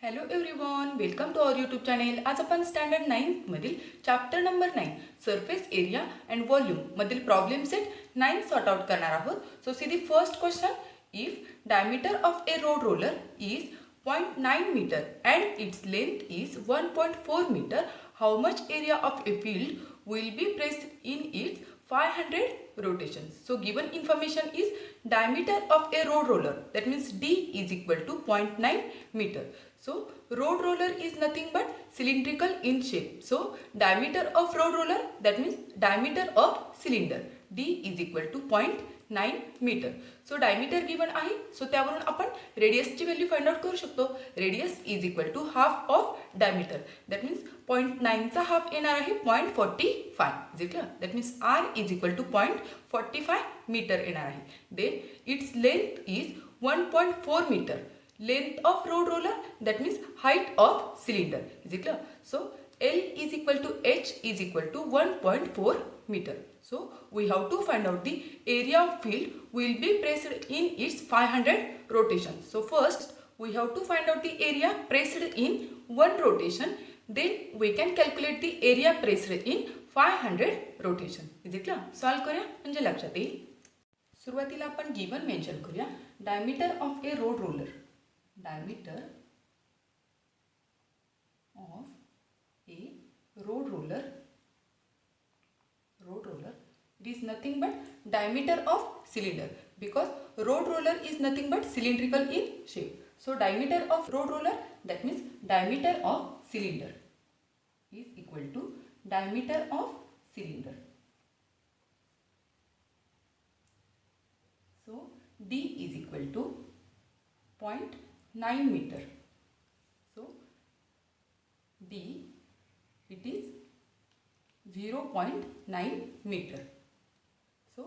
Hello everyone, welcome to our YouTube channel. आज आपण standard 9 मधील chapter number 9 surface area and volume मधील problem set 9 sort out करणार आहोत. So see the first question. If diameter of a road roller is 0.9 meter and its length is 1.4 meter, how much area of a field will be pressed in its 500 rotations? So given information is diameter of a road roller, that means D is equal to 0.9 meter. So road roller is nothing but cylindrical in shape. So diameter of road roller, that means diameter of cylinder, D is equal to 0.9 meter. So diameter given आहे. सो त्यावरून आपण रेडियसची value find out करू शकतो. Radius is equal to half of diameter, that means 0.9चा half येणार आहे 0.45. जिंकलं. That means R is equal to 0.45 metre येणार आहे. Then its length is 1.4 metre. Length of road roller, that means height of cylinder. जिंकलं. So L is equal to H is equal to 1.4 meter. So we have to find out the area of field will be pressed in its 500 rotations. So first we have to find out the area pressed in one rotation. Then we can calculate the area pressed in 500 rotation. is it clear? Solve करूया म्हणजे लक्षात येईल. सुरुवातीला आपण given mention करूया. Diameter of a road roller. Diameter of a road roller it is nothing but diameter of cylinder, because road roller is nothing but cylindrical in shape. So diameter of road roller, that means diameter of cylinder, is equal to diameter of cylinder. So D is equal to 0.9 meter. So D it is 0.9 meter. So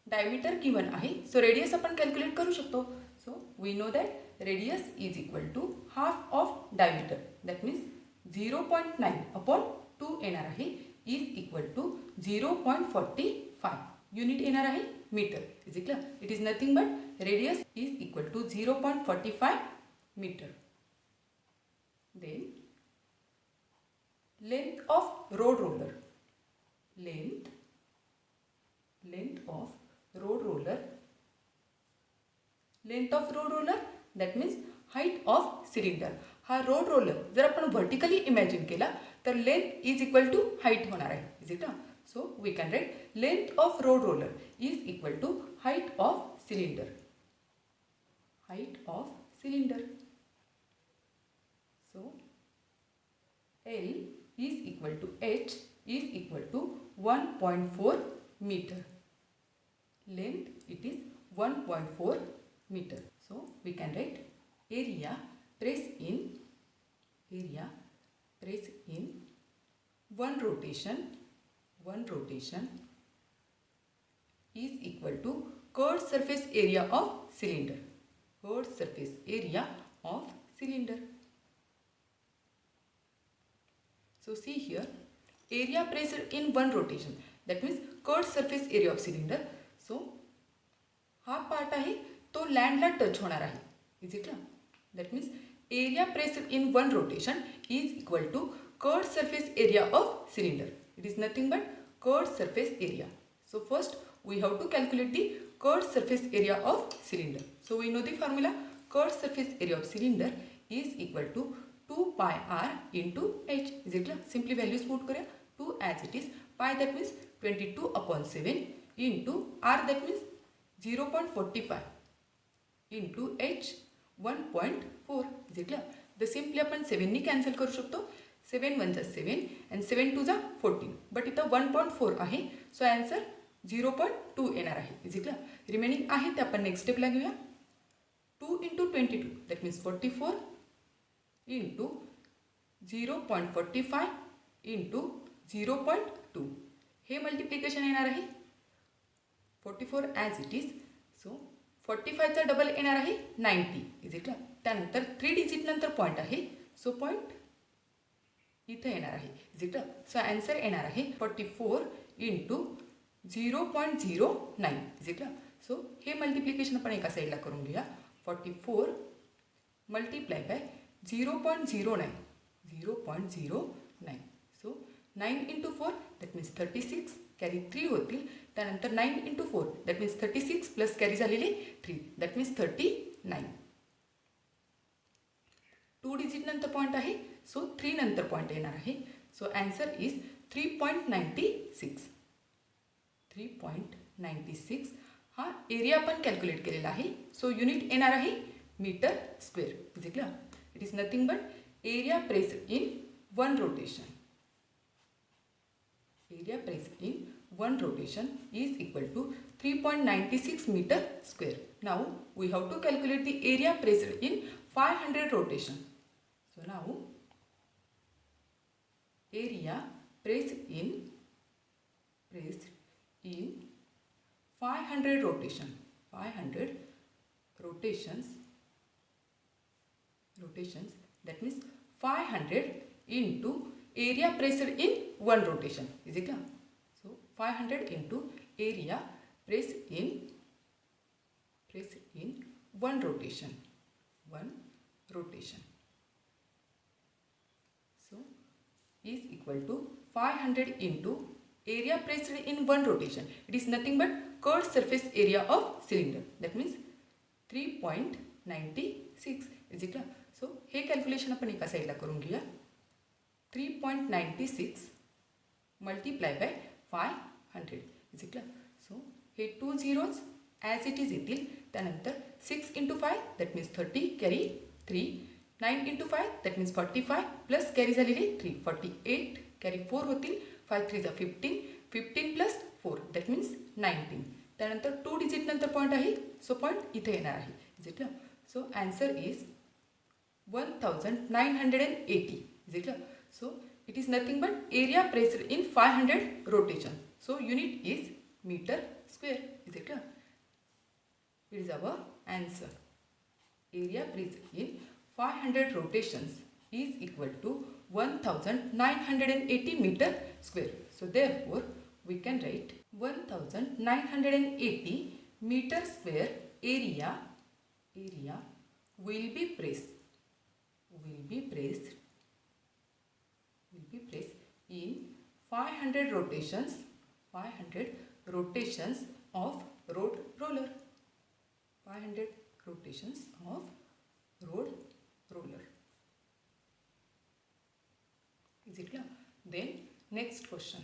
diameter given आहे. So radius आपण calculate करू शकतो. So we know that radius is equal to half of diameter, that means 0.9 upon 2 येणार आहे is equal to 0.45 unit येणार आहे meter. is it clear? It is nothing but radius is equal to 0.45 meter. Then length of road roller. Length of road roller. Length of road roller, that means height of cylinder. हा road roller जर आपण vertically imagine केला तर length is equal to height होणार आहे. Is it? So we can write length of road roller is equal to height of cylinder. Height of cylinder. So L is equal to H is equal to 1.4 meter. Length it is 1.4 meter. So we can write area pressed in one rotation is equal to curved surface area of cylinder. Curved surface area of cylinder. So see here, area pressed in one rotation, that means curved surface area of cylinder. So हा part आहे तो लँडला touch होणार आहे. Is it? That means area pressed in one rotation is equal to curved surface area of cylinder. It is nothing but curved surface area. So first we have to calculate the curved surface area of cylinder. So we know the formula. Curved surface area of cylinder is equal to 2 pi r into h. is it? Simply values put करूया. 2 as it is, pi that means 22/7 into r that means 0.45 into h 1.4. is it? The simply आपण 7 नी cancel करू शकतो. 7 1 जा 7 and 7 2 जा 14. But इथं 1.4 आहे. So answer 0.2 येणार आहे. is it? रिमेनिंग आहे ते आपण नेक्स्ट स्टेपला घेऊया. 2 into 22 that means 44 into 0.45 into 0.2. हे मल्टिप्लिकेशन येणार आहे 44 ॲज इट इज. सो 45चा डबल येणार आहे 90. Is it? त्यानंतर 3 डिजिट नंतर पॉईंट आहे. सो पॉईंट इथं येणार आहे. Is it? सो आन्सर येणार आहे 44 into 0.09. Is it? सो हे मल्टिप्लिकेशन आपण एका साईडला करून घेऊया. 44 multiplied by 0.09. 0.09. So 9 into 4 that means 36, carry 3 होतील. त्यानंतर 9 into 4 that means 36 plus carry झालेली 3 that means 39. 2 डिजिट नंतर पॉईंट आहे, सो 3 नंतर पॉईंट येणार आहे. सो आन्सर इज 3.96. 3.96 हा एरिया आपण कॅल्क्युलेट केलेला आहे. सो युनिट येणार आहे metre square. Is it clear? It is nothing but area pressed in one rotation. Area pressed in one rotation is equal to 3.96 meter square. Now we have to calculate the area pressed in 500 rotation. So now area pressed in 500 rotation. 500 rotations. That means 500 into area pressed in one rotation. Is it clear? So 500 into area pressed in one rotation. So is equal to 500 into area pressed in one rotation. It is nothing but curved surface area of cylinder. That means 3.96. Is it clear? So हे calculation आपण एका साईडला करून घेऊया. 3.96 multiply by 500. Is it clear? So hey 2 zeros as it is येतील. त्यानंतर 6 into 5 that means 30 carry 3. 9 into 5 that means 45 plus carry झालेली 3 48 carry 4 होतील. 5 3 जा 15. 15 प्लस 4 that means 19. त्यानंतर 2 डिजिट नंतर पॉईंट आहे, सो पॉईंट इथे येणार आहे. Is it clear? So answer is 1980. Is it clear? So it is nothing but area pressed in 500 rotation. So unit is meter square. Is it clear? It is our answer. Area pressed in 500 rotations is equal to 1980 meter square. So therefore we can write 1980 meter square area will be pressed in 500 rotations of road roller. 500 rotations of road roller. Is it clear? Then next question.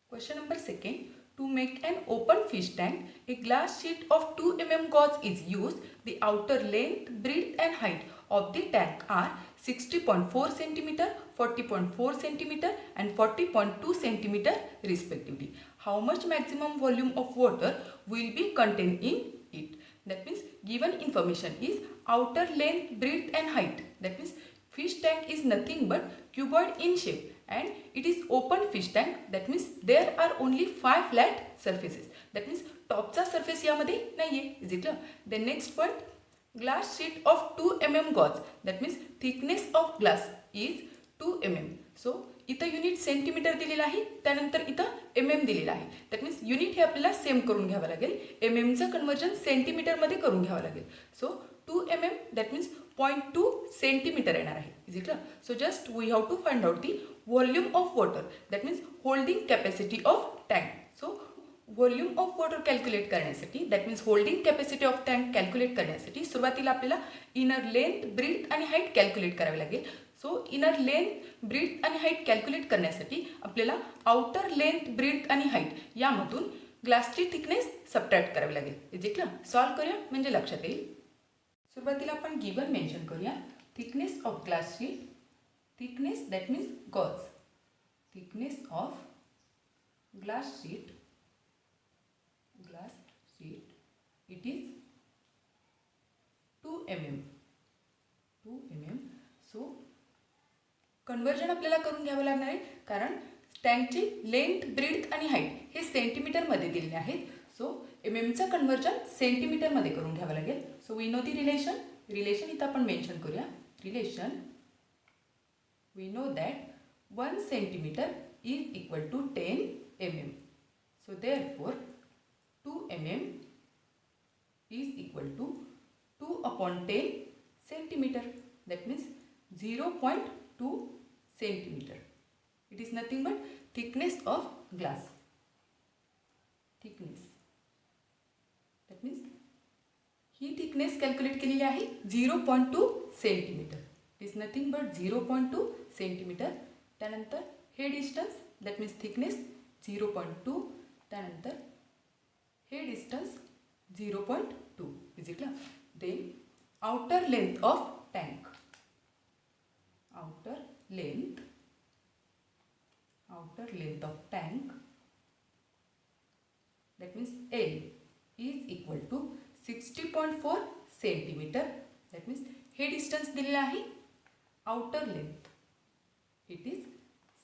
Question number 2. To make an open fish tank, a glass sheet of 2 mm gauze is used. The outer length, breadth and height of the tank are 60.4 cm, 40.4 cm and 40.2 cm respectively. How much maximum volume of water will be contained in it? That means given information is outer length, breadth and height. That means fish tank is nothing but cuboid in shape and it is open fish tank. That means there are only 5 flat surfaces. That means top चा surface यामध्ये नाहीये. Is it clear? The next point, glass sheet of 2 mm gauze. That means thickness of glass is 2 mm. So इथं unit centimetre दिलेला आहे, त्यानंतर इथं mm दिलेला आहे. दॅट मीन्स युनिट हे आपल्याला सेम करून घ्यावं लागेल. mmचं कन्वर्जन सेंटीमीटरमध्ये करून घ्यावं लागेल. So 2 mm that means 0.2 centimetre येणार आहे. Is it clear? So just we have to find out the volume of water. That means holding capacity of tank. So volume of water calculate करण्यासाठी, that means holding capacity of tank calculate करण्यासाठी सुरुवातीला आपल्याला inner length, breadth आणि height calculate करावी लागेल. So inner length, breadth आणि height calculate करण्यासाठी आपल्याला आउटर लेंथ, ब्रीथ आणि हाईट यामधून ग्लासची थिकनेस सबट्रॅक्ट करावी लागेल. Is it clear? सॉल्व करूया म्हणजे लक्षात येईल. सुरुवातीला आपण गिवन मेन्शन करूया. Thickness of glass sheet, thickness that means gauge, thickness of glass sheet it is 2 mm. So conversion आपल्याला करून घ्यावं लागणार आहे कारण टँकची लेंथ, ब्रीथ आणि हाईट हे सेंटीमीटरमध्ये दिलेले आहेत. सो mmचं कन्वर्जन सेंटीमीटरमध्ये करून घ्यावं लागेल. So we know the relation इथं आपण मेन्शन करूया. Relation we know that 1 centimeter is equal to 10 mm. So therefore 2 mm is equal to 2/10 centimeter. that means 0.2 centimeter. It is nothing but thickness of glass. Thickness. That means he thickness calculate केलेली आहे 0.2 centimeter. It is nothing but 0.2 centimeter. त्यानंतर हे distance that means thickness 0.2. त्यानंतर हे distance 0.2 is it clear? Then outer length of tank. Outer length of tank, that means L is equal to 60.4 centimeter. That means हे distance दिलेला आहे outer length. It is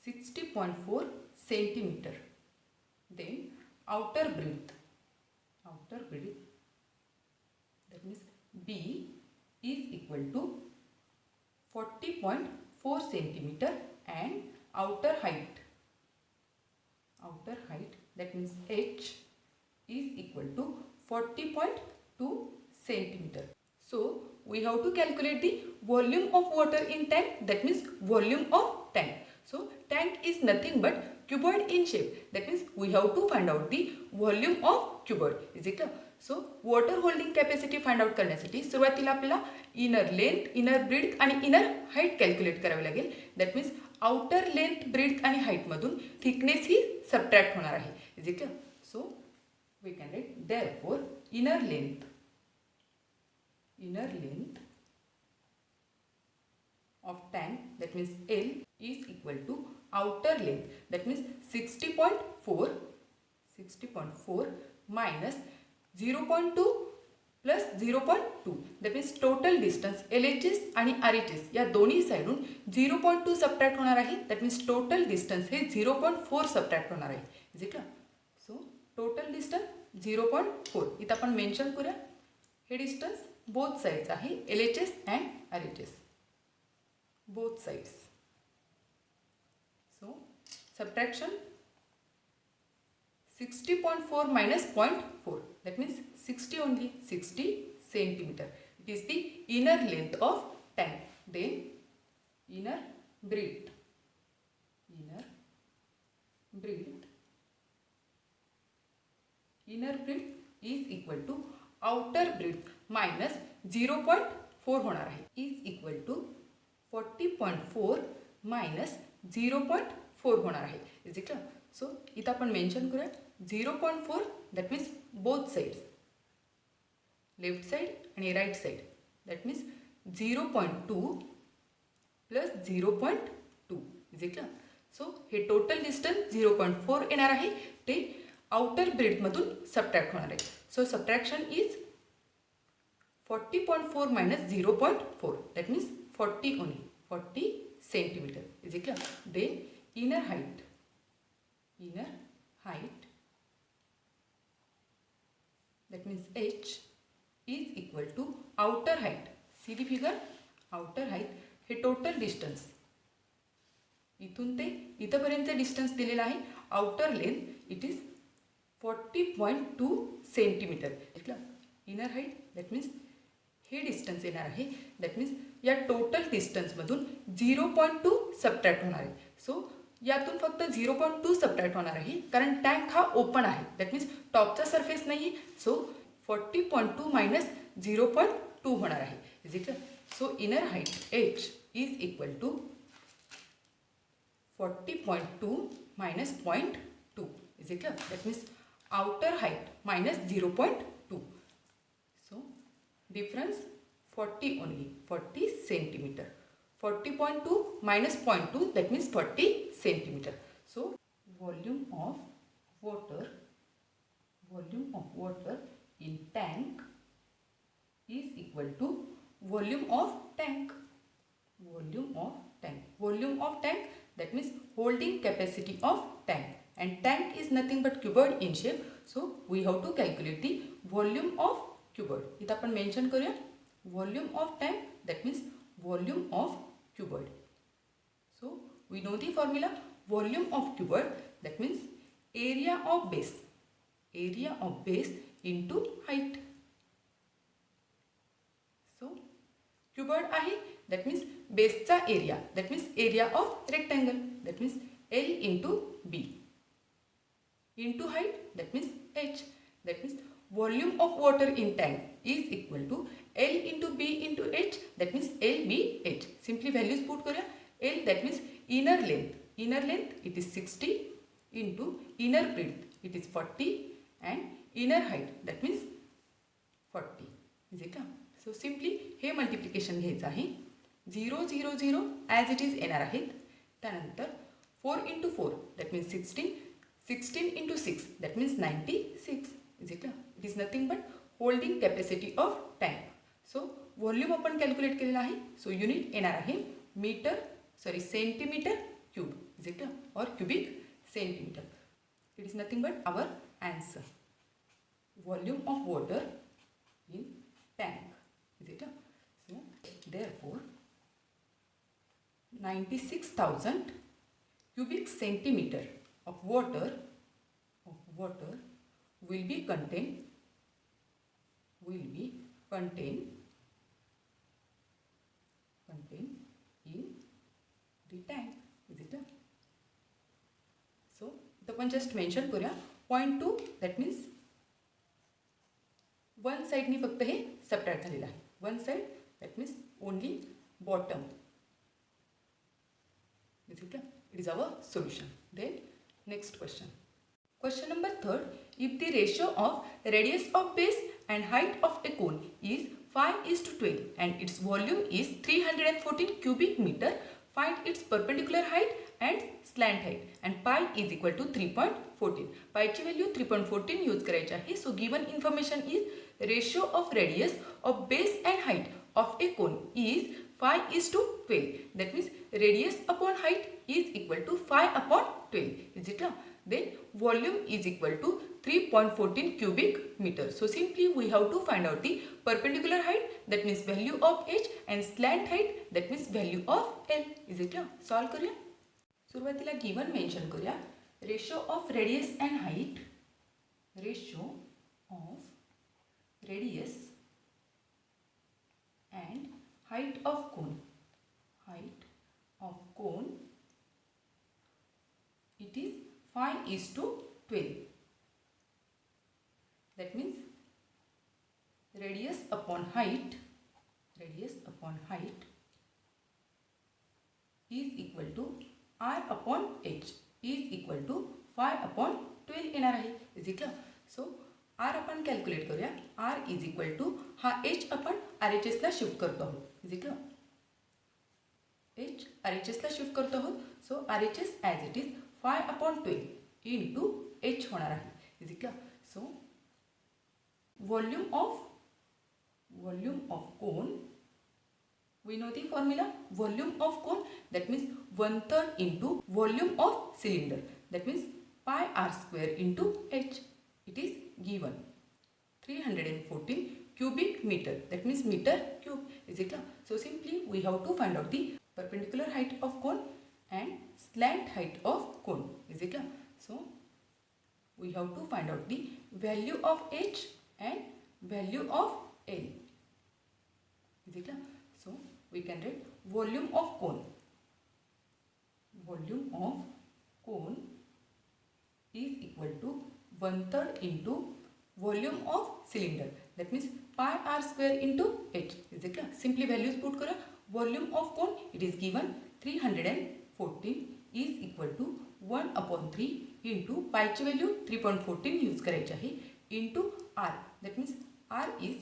60.4 centimeter. Then outer breadth. That means B is equal to 40.4 centimeter and outer height that means H is equal to 40.2 centimeter. So we have to calculate the volume of water in tank, that means volume of tank. So tank is nothing but cuboid in shape, that means we have to find out the volume of cuboid. Is it clear? So water holding capacity find out करण्यासाठी सुरुवातीला आपल्याला inner length, inner breadth आणि inner height calculate करावी लागेल. That means outer length, breadth आणि height मधून thickness ही subtract होणार आहे. Is it clear? So we can write therefore inner length of tank, that means L is equal to outer length, that means 60.4 minus 0.2 plus 0.2, that means total distance LHS आणि RHS या दोन्ही साइडून 0.2 subtract होणार आहे. That means total distance हे 0.4 subtract होणार आहे. Is it clear? So total distance 0.4 इथं आपण मेन्शन करूया. हे डिस्टन्स बोथ साइड्स आहे LHS and RHS, both sides. So subtraction 60.4 minus 0.4, that means 60 only, 60 centimeter. It is the inner length of tank. Then inner breadth is equal to outer breadth minus 0.4 होणार आहे, is equal to 40.4 minus 0.4 होणार आहे. Is it clear? So इथं आपण mention करूया 0.4, that means both sides, left side आणि right side. That means 0.2 plus 0.2. Is it clear? So हे total distance 0.4 येणार आहे, ते आउटर ब्रेडमधून सबट्रॅक्ट होणार आहे. So subtraction is 40.4 minus 0.4, that means 40 only, 40 centimeter. Is it clear? Then inner height that means H is equal to outer height. See the figure? Outer height हे total distance, इथून ते इथपर्यंत distance दिलेला आहे. Outer length it is 40.2 centimeter. Inner height that means हे distance येणार आहे. That मीन्स या टोटल डिस्टन्समधून 0.2 सबट्रॅक्ट होणार आहे. सो यातून फक्त 0.2 सबट्रॅक्ट होणार आहे कारण टँक हा ओपन आहे. दॅट मीन्स टॉपचा सरफेस नाही. सो 40.2 मायनस 0.2 होणार आहे. Is it? So inner height H is equal to 40.2 minus 0.2. Is it clear? That means outer height minus 0.2. So difference 40 only, 40 centimeter. 40.2 minus 0.2, that means 40 centimeter. So volume of water in tank is equal to volume of tank. Volume of tank, that means holding capacity of tank, and tank is nothing but cuboid in shape. So we have to calculate the volume of cuboid. इथं आपण mention करूया volume of tank, that means volume of cuboid. So we know the formula. Volume of cuboid, that means area of base into height. So cuboid आहे that means बेसचा area, that means area of rectangle, that means L into B into height, that means H. That means volume of water in tank is equal to L into B into H, that means L B H. Simply values put करूया. L that means inner length it is 60 into inner breadth it is 40 and inner height that means 40. Is it? So simply hey multiplication घ्यायचं आहे. 0 0 0 as it is येणार आहेत. त्यानंतर 4 into 4 that means 16, 16 into 6 that means 96. Is it? It is nothing but holding capacity of tank. So volume आपण calculate केलेला आहे. So unit येणार आहे centimetre cube. Is it? Or cubic centimetre. It is nothing but our answer. Volume of water in tank. Is it? So therefore 96,000 cubic centimeter of water will be contained in the tank. Is it? So the one just mention करूया. Point 2 that means one साइडनी फक्त हे subtract झालेलं आहे. One side that means only bottom. Is it? It is our solution. Then next question number 3. If the ratio of radius of base and height of a cone is 5:12 and its volume is 314 cubic meter, find its perpendicular height and slant height and pi is equal to 3.14. पायची value 3.14 use करायची आहे. So given information is ratio of radius of base and height of a cone is 5:12. That means radius upon height is equal to 5/12. Is it? Then volume is equal to 3.14 cubic meter. So simply we have to find out the perpendicular height, that means value of h, and slant height, that means value of l. Is it? Solve करूया. सुरुवातीला given mention करूया. Ratio of radius and height. Ratio of radius and height of cone. Height of cone. It is 5:12. That means radius upon height is equal to r upon h is equal to 5/12 येणार आहे. Is it? So r आपण calculate करूया. r is equal to हा h आपण RHS ला shift करतो आहोत. Is it? h RHS ला शिफ्ट करतो आहोत. So RHS as it is 5/12 into h होणार आहे. Is it? So volume of cone, we know the formula. Volume of cone, that means 1/3 into volume of cylinder, that means pi r square into h. It is given 314 cubic meter, that means meter cube. Is it? So simply we have to find out the perpendicular height of cone and slant height of cone. Is it? So we have to find out the value of h and value of l. Is it? So we can write volume of cone. Volume of cone is equal to 1/3 into volume of cylinder. That means pi r square into h. Is it? Simply values put करा. Volume of cone it is given 314 is equal to 1/3 into pi ची value 3.14 use करायची आहे into r. That means r is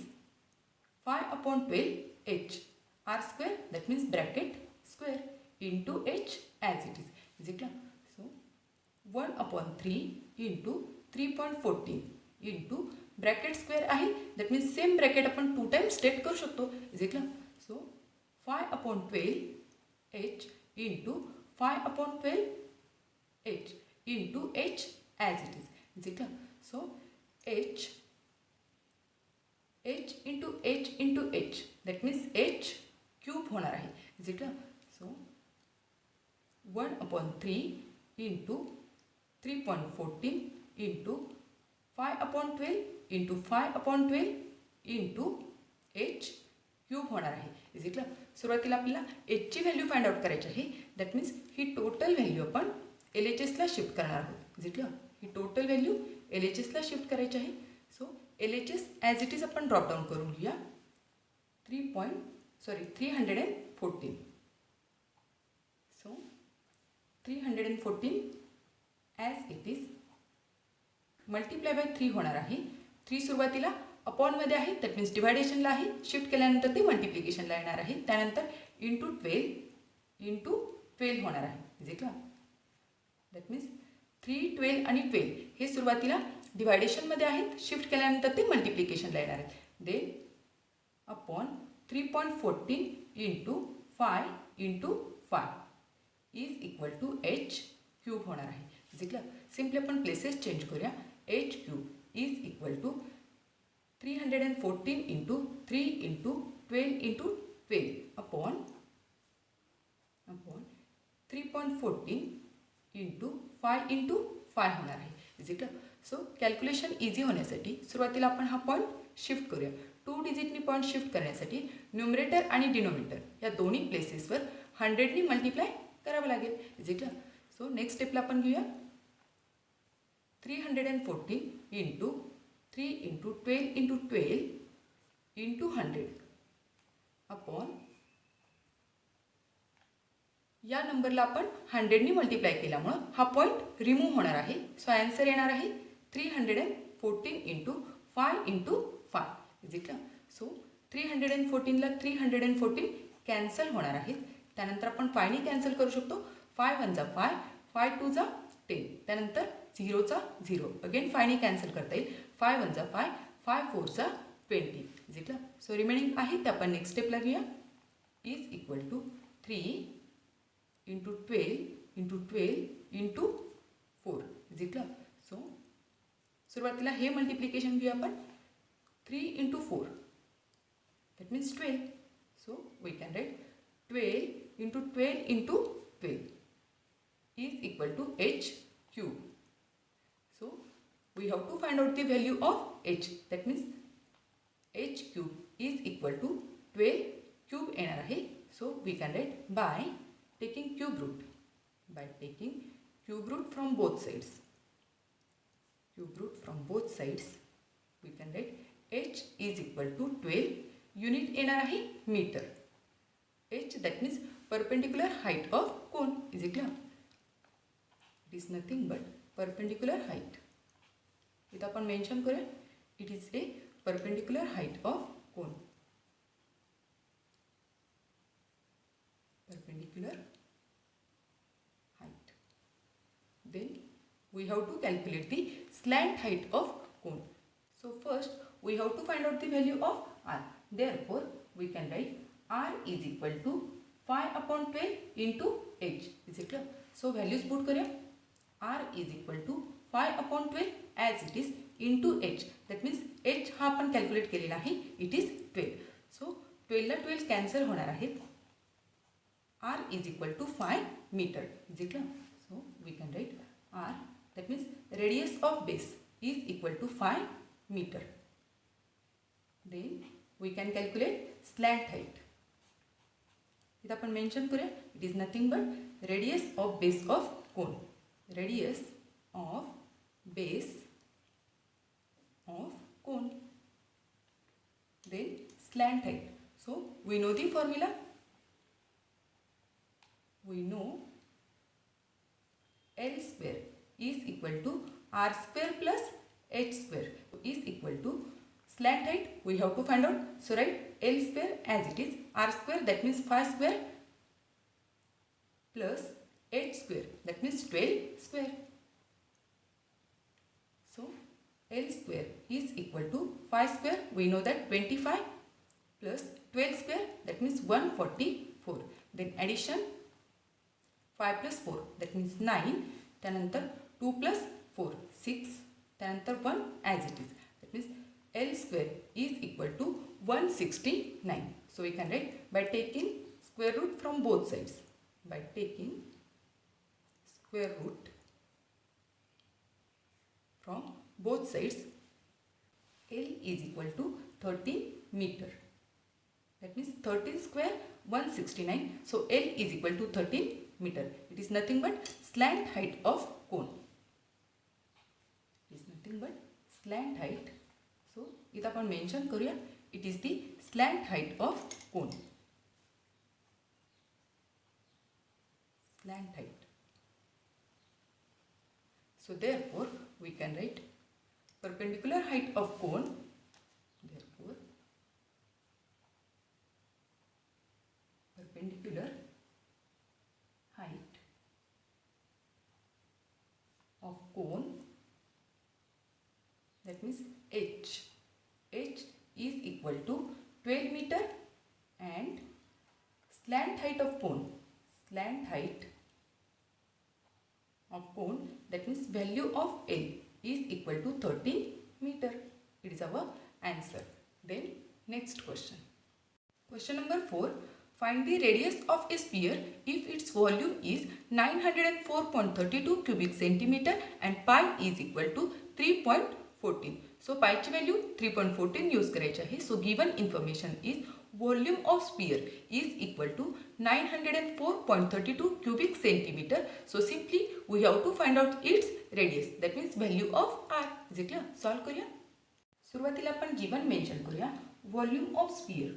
5/12 h. R square, that means bracket square, into h as it is. Is it? So 1/3 into 3.14 into bracket square आहे. That means same bracket आपण 2 times state करू शकतो. Is it? So 5/12 h into 5/12 h into h as it is. Is it? So h into h into h, that means h cube होणार आहे. Is it? So 1/3 into 3.14 into 5/12 into 5/12 into h cube होणार आहे. Is it clear? सुरुवातीला आपल्याला एचची value find out करायची आहे. That means ही टोटल व्हॅल्यू आपण LHSला शिफ्ट करणार आहोत. Is it clear? ही टोटल व्हॅल्यू LHSला शिफ्ट करायची आहे. So LHS as it is आपण ड्रॉप डाऊन करून घेऊया. 314. So 314 as it is multiply by 3 होणार आहे. 3 सुरुवातीला अपॉनमध्ये आहे, दॅट मीन्स डिव्हायडेशनला आहे. शिफ्ट केल्यानंतर ते मल्टिप्लिकेशनला येणार आहे. त्यानंतर इंटू 12 होणार आहे. Is it clear? That means 3, 12 आणि 12 हे सुरुवातीला डिव्हायडेशनमध्ये आहेत. शिफ्ट केल्यानंतर ते मल्टिप्लिकेशनला येणार आहेत. Then upon 3.14 into 5 into 5 is equal to H cube होणार आहे. Is it clear? सिम्पली आपण प्लेसेस चेंज करूया. H cube is equal to 314 into 3 into 12 into 12 upon 3.14 into 5 into 5 होणार आहे. Is it clear? So calculation easy होण्यासाठी सुरुवातीला आपण हा पॉईंट शिफ्ट करूया. 2 डिजिटनी पॉईंट शिफ्ट करण्यासाठी न्युमरेटर आणि डिनोमिनेटर या दोन्ही प्लेसेसवर 100नी मल्टिप्लाय करावं लागेल. Is it clear? So next स्टेपला आपण घेऊया. 314 into 3 into 12 into 12 into 100 upon या नंबरला आपण 100नी मल्टिप्लाय केल्यामुळं हा पॉईंट रिमूव्ह होणार आहे. सो आन्सर येणार आहे 314 into 5 into 5. Is it clear? So 314ला 314 कॅन्सल होणार आहेत. त्यानंतर आपण 5नी कॅन्सल करू शकतो. 5 1 जा 5, 5 2 जा 10. त्यानंतर 0चा 0. अगेन 5नी कॅन्सल करता येईल. 5 1 जा 5, 5 4 जा 20. Is it clear? So remaining आहे ते आपण नेक्स्ट स्टेपला घेऊया. Is equal to 3 into 12 into 12 into 4. Is it clear? So सुरुवातीला हे मल्टिप्लिकेशन घेऊया आपण. 3 into 4 that means 12. So we can write 12 into 12 into 12 is equal to H cube. So we have to find out the value of H. That means H cube is equal to 12 cube येणार आहे. So we can write by taking cube root. By taking cube root from both sides. Cube root from both sides. We can write H is equal to 12. Unit येणार आहे meter. H that means perpendicular height of cone. Is it clear? It is nothing but perpendicular height. इथं आपण mention करूया. It is a perpendicular height of cone. Perpendicular height. Then we have to calculate the slant height of cone. So first we have to find out the value of R. Therefore we can write R is equal to 5 upon 12 into H. Is it clear? So values put करूया. R is equal to 5 upon 12 as it is into H. That means H हा आपण calculate केलेला आहे. It is 12. So 12ला 12 cancel होणार आहेत. R is equal to 5 meter. Is it clear? So we can write R. That means radius of base is equal to 5 meter. Then we can calculate slant height. इथं आपण mention करूया. It is nothing but radius of base of cone. Radius of base of cone. Then slant height. So we know the formula. We know L square is equal to R square plus H square is equal to slant height. We have to find out. So write L square as it is. R square that means 5 square plus H square that means 12 square. So L square is equal to 5 square. We know that 25 plus 12 square that means 144. Then addition 5 plus 4 that means 9. त्यानंतर 2 plus 4 6. त्यानंतर 1 as it is. That means L square is equal to 169. So we can write by taking square root from both sides. By taking square root from both sides, L is equal to 30 meter. That means 13 square 169. So L is equal to 13 meter. It is nothing but slant height of cone. It is nothing but slant height. So इथं आपण mention करूया. It is the slant height of cone. Slant height. So therefore we can write perpendicular height of cone. Therefore perpendicular height of cone, that means H is equal to 12 meter, and slant height of cone, that means value of L is equal to 13 meter. It is our answer. Then next question. Question number 4. Find the radius of a sphere if its volume is 904.32 cubic centimeter and pi is equal to 3.14. So pi ची value 3.14 use करायची आहे. So given information is volume of sphere is equal to 904.32 cubic centimeter. So simply we have to find out its radius, that means value of r. Is it clear? Solve करूया. सुरुवातीला आपण given mention करूया. Volume of sphere,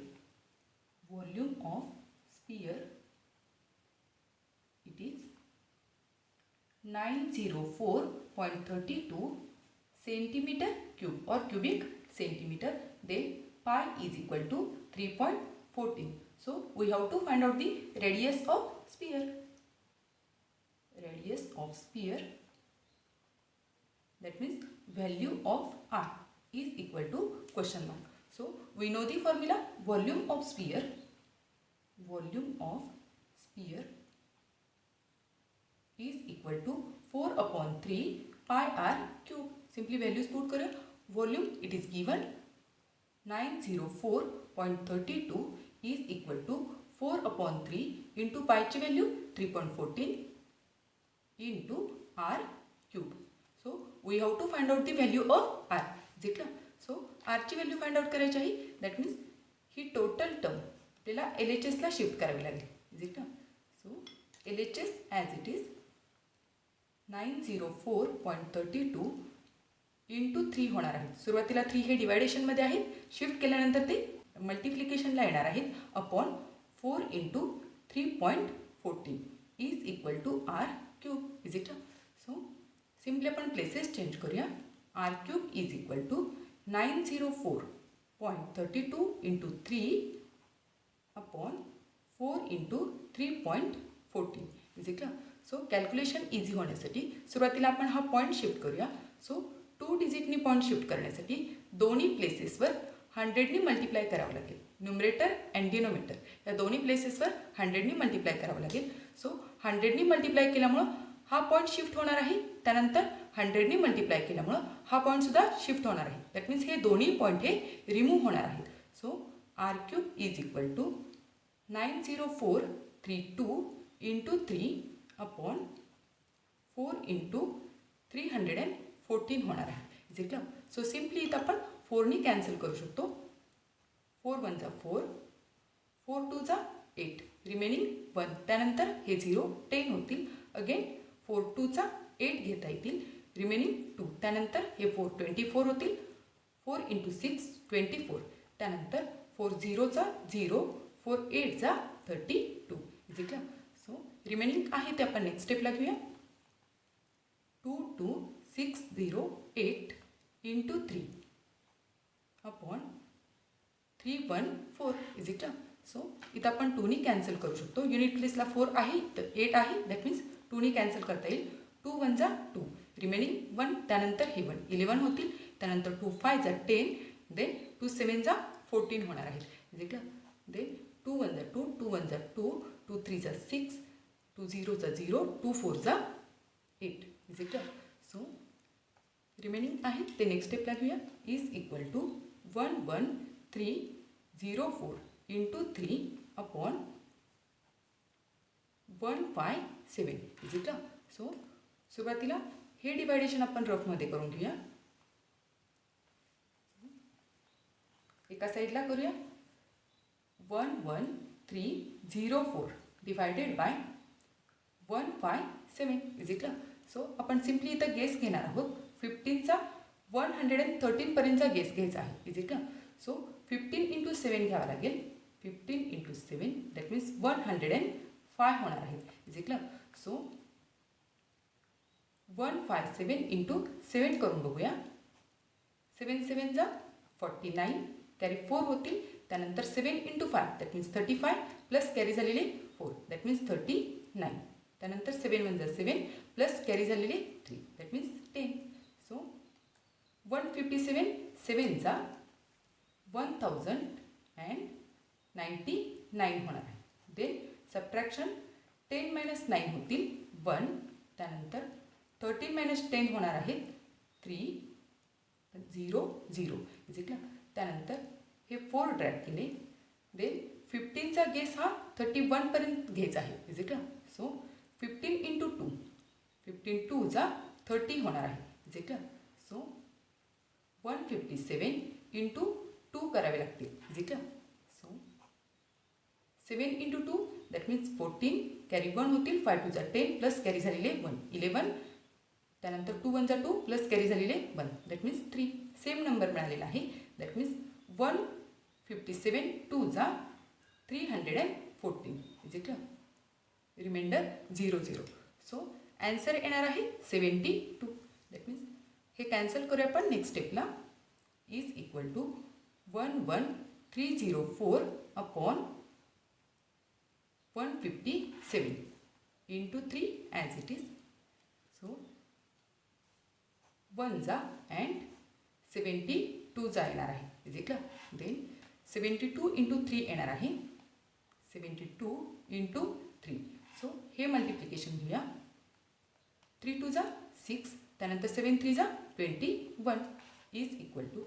it is 904.32 centimeter cube or cubic centimeter. Then pi is equal to 3.14. So we have to find out the radius of sphere. That means value of r is equal to question mark. So we know the formula. Volume of sphere is equal to 4 upon 3 pi r cube. Simply values put करें. Volume it is given 904.32 is equal to 4 upon 3 into pi ची value 3.14 into r cube. So we have to find out the value of r. Is it clear? So r ची value find out करायची आहे. That means he total term आपल्याला LHS ला shift करावी लागेल. Is it clear? So LHS as it is 904.32 into 3 होणार आहे. सुरुवातीला 3 हे deviation मध्ये आहेत. शिफ्ट केल्यानंतर ते मल्टिप्लिकेशनला येणार आहेत upon 4 into 3.14 is equal to r cube. Is it? So simply आपण प्लेसेस चेंज करूया. r cube is equal to 904.32 into 3 upon 4 into 3.14. Is it clear? So calculation easy होण्यासाठी सुरुवातीला आपण हा पॉईंट शिफ्ट करूया. सो 2 डिजिटनी पॉईंट शिफ्ट करण्यासाठी दोन्ही प्लेसेसवर 100नी मल्टिप्लाय करावं लागेल. न्यूमरेटर अँड डिनोमिनेटर या दोन्ही प्लेसेसवर 100नी मल्टिप्लाय करावं लागेल. सो 100नी मल्टिप्लाय केल्यामुळं हा पॉईंट शिफ्ट होणार आहे. त्यानंतर 100नी मल्टिप्लाय केल्यामुळं हा पॉईंटसुद्धा शिफ्ट होणार आहे. दॅट मीन्स हे दोन्ही पॉईंट हे रिमूव्ह होणार आहेत. So R cube is equal to 90432 into 3 upon 4 into 314 होणार आहे. Is it clear? So simply इथं आपण 4नी कॅन्सल करू शकतो. 4 1 जा 4, 4 2 जा 8, रिमेनिंग 1. त्यानंतर हे 0 10 होतील. अगेन 4 2 चा 8 घेता येतील. रिमेनिंग 2. त्यानंतर हे 4 24 होतील. 4 into 6 24. त्यानंतर 4 0 चा 0, 4 8 जा 32. Is it clear? So remaining आहे ते आपण नेक्स्ट स्टेपला घेऊया. 22608 into 3 upon 314. Is it? So इथं आपण 2नी कॅन्सल करू शकतो. युनिट प्लेसला 4 आहे तर 8 आहे. दॅट मीन्स 2नी कॅन्सल करता येईल. 2 1 जा 2, रिमेनिंग 1. त्यानंतर हे 1 11 होतील. त्यानंतर 2 5 जा 10, देन 2 7 जा 14 होणार आहेत. Is it? देन 2 1 जा 2, 2 1 जा 2, 2 3 जा 6, 2 0 जा 0, 2 4 जा 8. Is it? सो रिमेनिंग आहे ते नेक्स्ट स्टेपला घेऊया. Is equal to 11304 into 3 upon 157. Is it? So सुरुवातीला हे डिवायडेशन आपण रफमध्ये करून घेऊया. एका साईडला करूया. 11304 डिवायडेड बाय 157 इज इक्वल. सो आपण सिम्पली इथं गेस घेणार आहोत. 15चा 113 पर्यंतचा गेस घ्यायचा आहे इज इक्वल. सो 15 × 7 घ्यावा लागेल. 15 × 7 दॅट मीन्स 105 होणार आहे इज इक्वल. सो 157 × 7 करून बघूया. 7 7 जा 49 कॅरी 4 होतील. त्यानंतर 7 × 5 दॅट मीन्स 35 प्लस कॅरी झालेले 4 दॅट मीन्स 39. त्यानंतर 7 1 जा 7 प्लस कॅरी झालेले 3 दॅट मीन्स 10. सो 157 7 जा 1099 होणार आहे. देन सबट्रॅक्शन 10 - 9 होतील 1. त्यानंतर 13 - 10 होणार आहेत 3 0 0 इज इक्वल. त्यानंतर हे 4 ड्रॅग केले. देन 15चा गेस हा 31 पर्यंत घ्यायचा आहे इज इक्वल. सो 15 × 2 15 2 जा 30 होणार आहे इज इक्वल. सो 157 × 2 करावे लागतील is equal. So 7 × 2 that means 14 carry 1 होतील. 5 2 जा 10 प्लस कॅरी झालेले 1 11. त्यानंतर 2 1 जा 2 प्लस कॅरी झालेले 1 दॅट मीन्स 3. सेम नंबर मिळालेला आहे दॅट मीन्स 157 2 जा 314 is equal. Reminder 0 0. So answer येणार आहे 72. दॅट मीन्स हे कॅन्सल करूया आपण नेक्स्ट स्टेपला. Is equal to 11304 upon 157 × 3 as it is. So 1 जा अँड 72 जा येणार आहे इज इक्वल. देन 72 × 3 येणार आहे 72 × 3. सो हे मल्टिप्लिकेशन घेऊया. 3 2 जा 6. त्यानंतर 7 3 जा 21 is equal to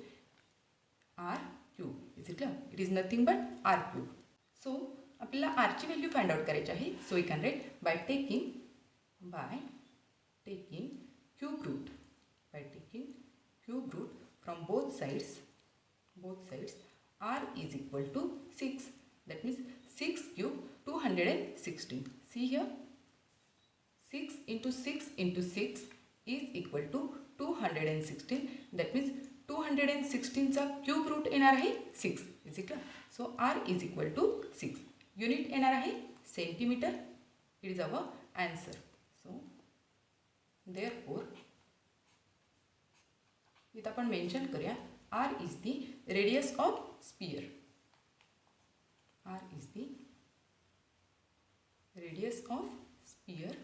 R cube is equal. It is nothing but R cube. So आपल्याला आरची व्हॅल्यू फाइंड आउट करायची आहे. So we can write by taking cube root from both sides R is equal to 6. That means 6 cube 216. See here 6 × 6 × 6 is equal to 216. That means 216 चा cube root येणार आहे 6 is equal. So R is equal to 6. Unit येणार आहे centimetre. It is our answer. So therefore इथं आपण mention करूया R is the radius of sphere. R is the radius of sphere.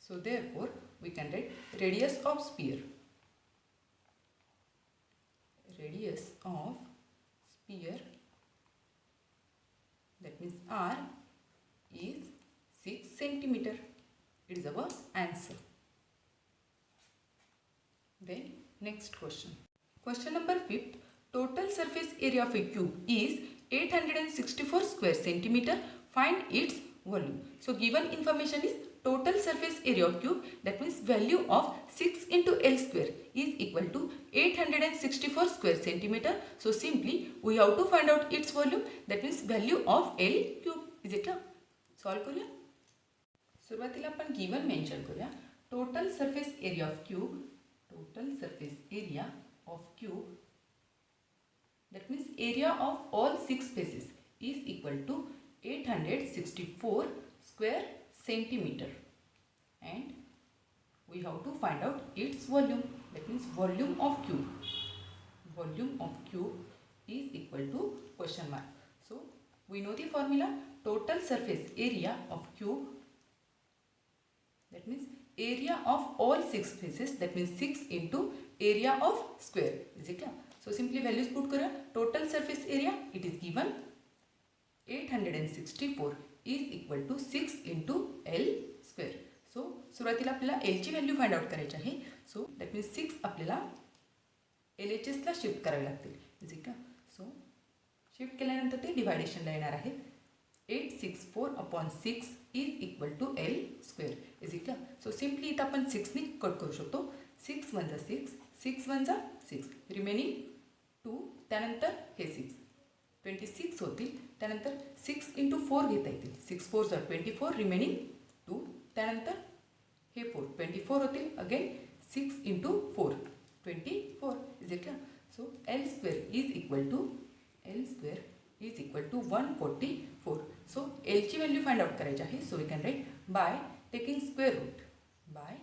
So therefore we can write radius of sphere. Radius of sphere, that means R is 6 centimeter. It is our answer. Then next question. Question number 5. Total surface area of a cube is 864 square centimeter. Find its volume. So given information is total surface area of cube, that means value of 6 × L square is equal to 864 square centimeter. So simply we have to find out its volume, that means value of L cube. Is it clear? Solve करूया. सुरुवातीला आपण given mention करूया. Total surface area of cube that means area of all 6 faces is equal to 864 square centimeter, and we have to find out its volume, that means volume of cube is equal to question mark. So we know the formula. Total surface area of cube, that means area of all 6 faces, that means 6 × area of square is it clear? So simply values put करूया. Total surface area it is given 864 is equal to 6 × L square. So सुरुवातीला आपल्याला L ची value find out करायची आहे. So that means 6 आपल्याला LHS ला shift करावे लागतील is it. So shift केल्यानंतर ते डिवायडेशनला येणार आहे. 864/6 is equal to L square is it clear? So simply इथं आपण 6 ने कट करू शकतो. 6 1 6 6 1 6 रिमेनिंग 2. त्यानंतर हे 6 26 होतील. त्यानंतर 6 × 4 घेता येतील. 6 4 are 24, रिमेनिंग 2. त्यानंतर हे 4 24 होतील. Again 6 × 4 24. Is it clear? So L square is equal to 144. So L ची व्हॅल्यू फाइंड आउट करायची आहे. So we can write by taking square root. By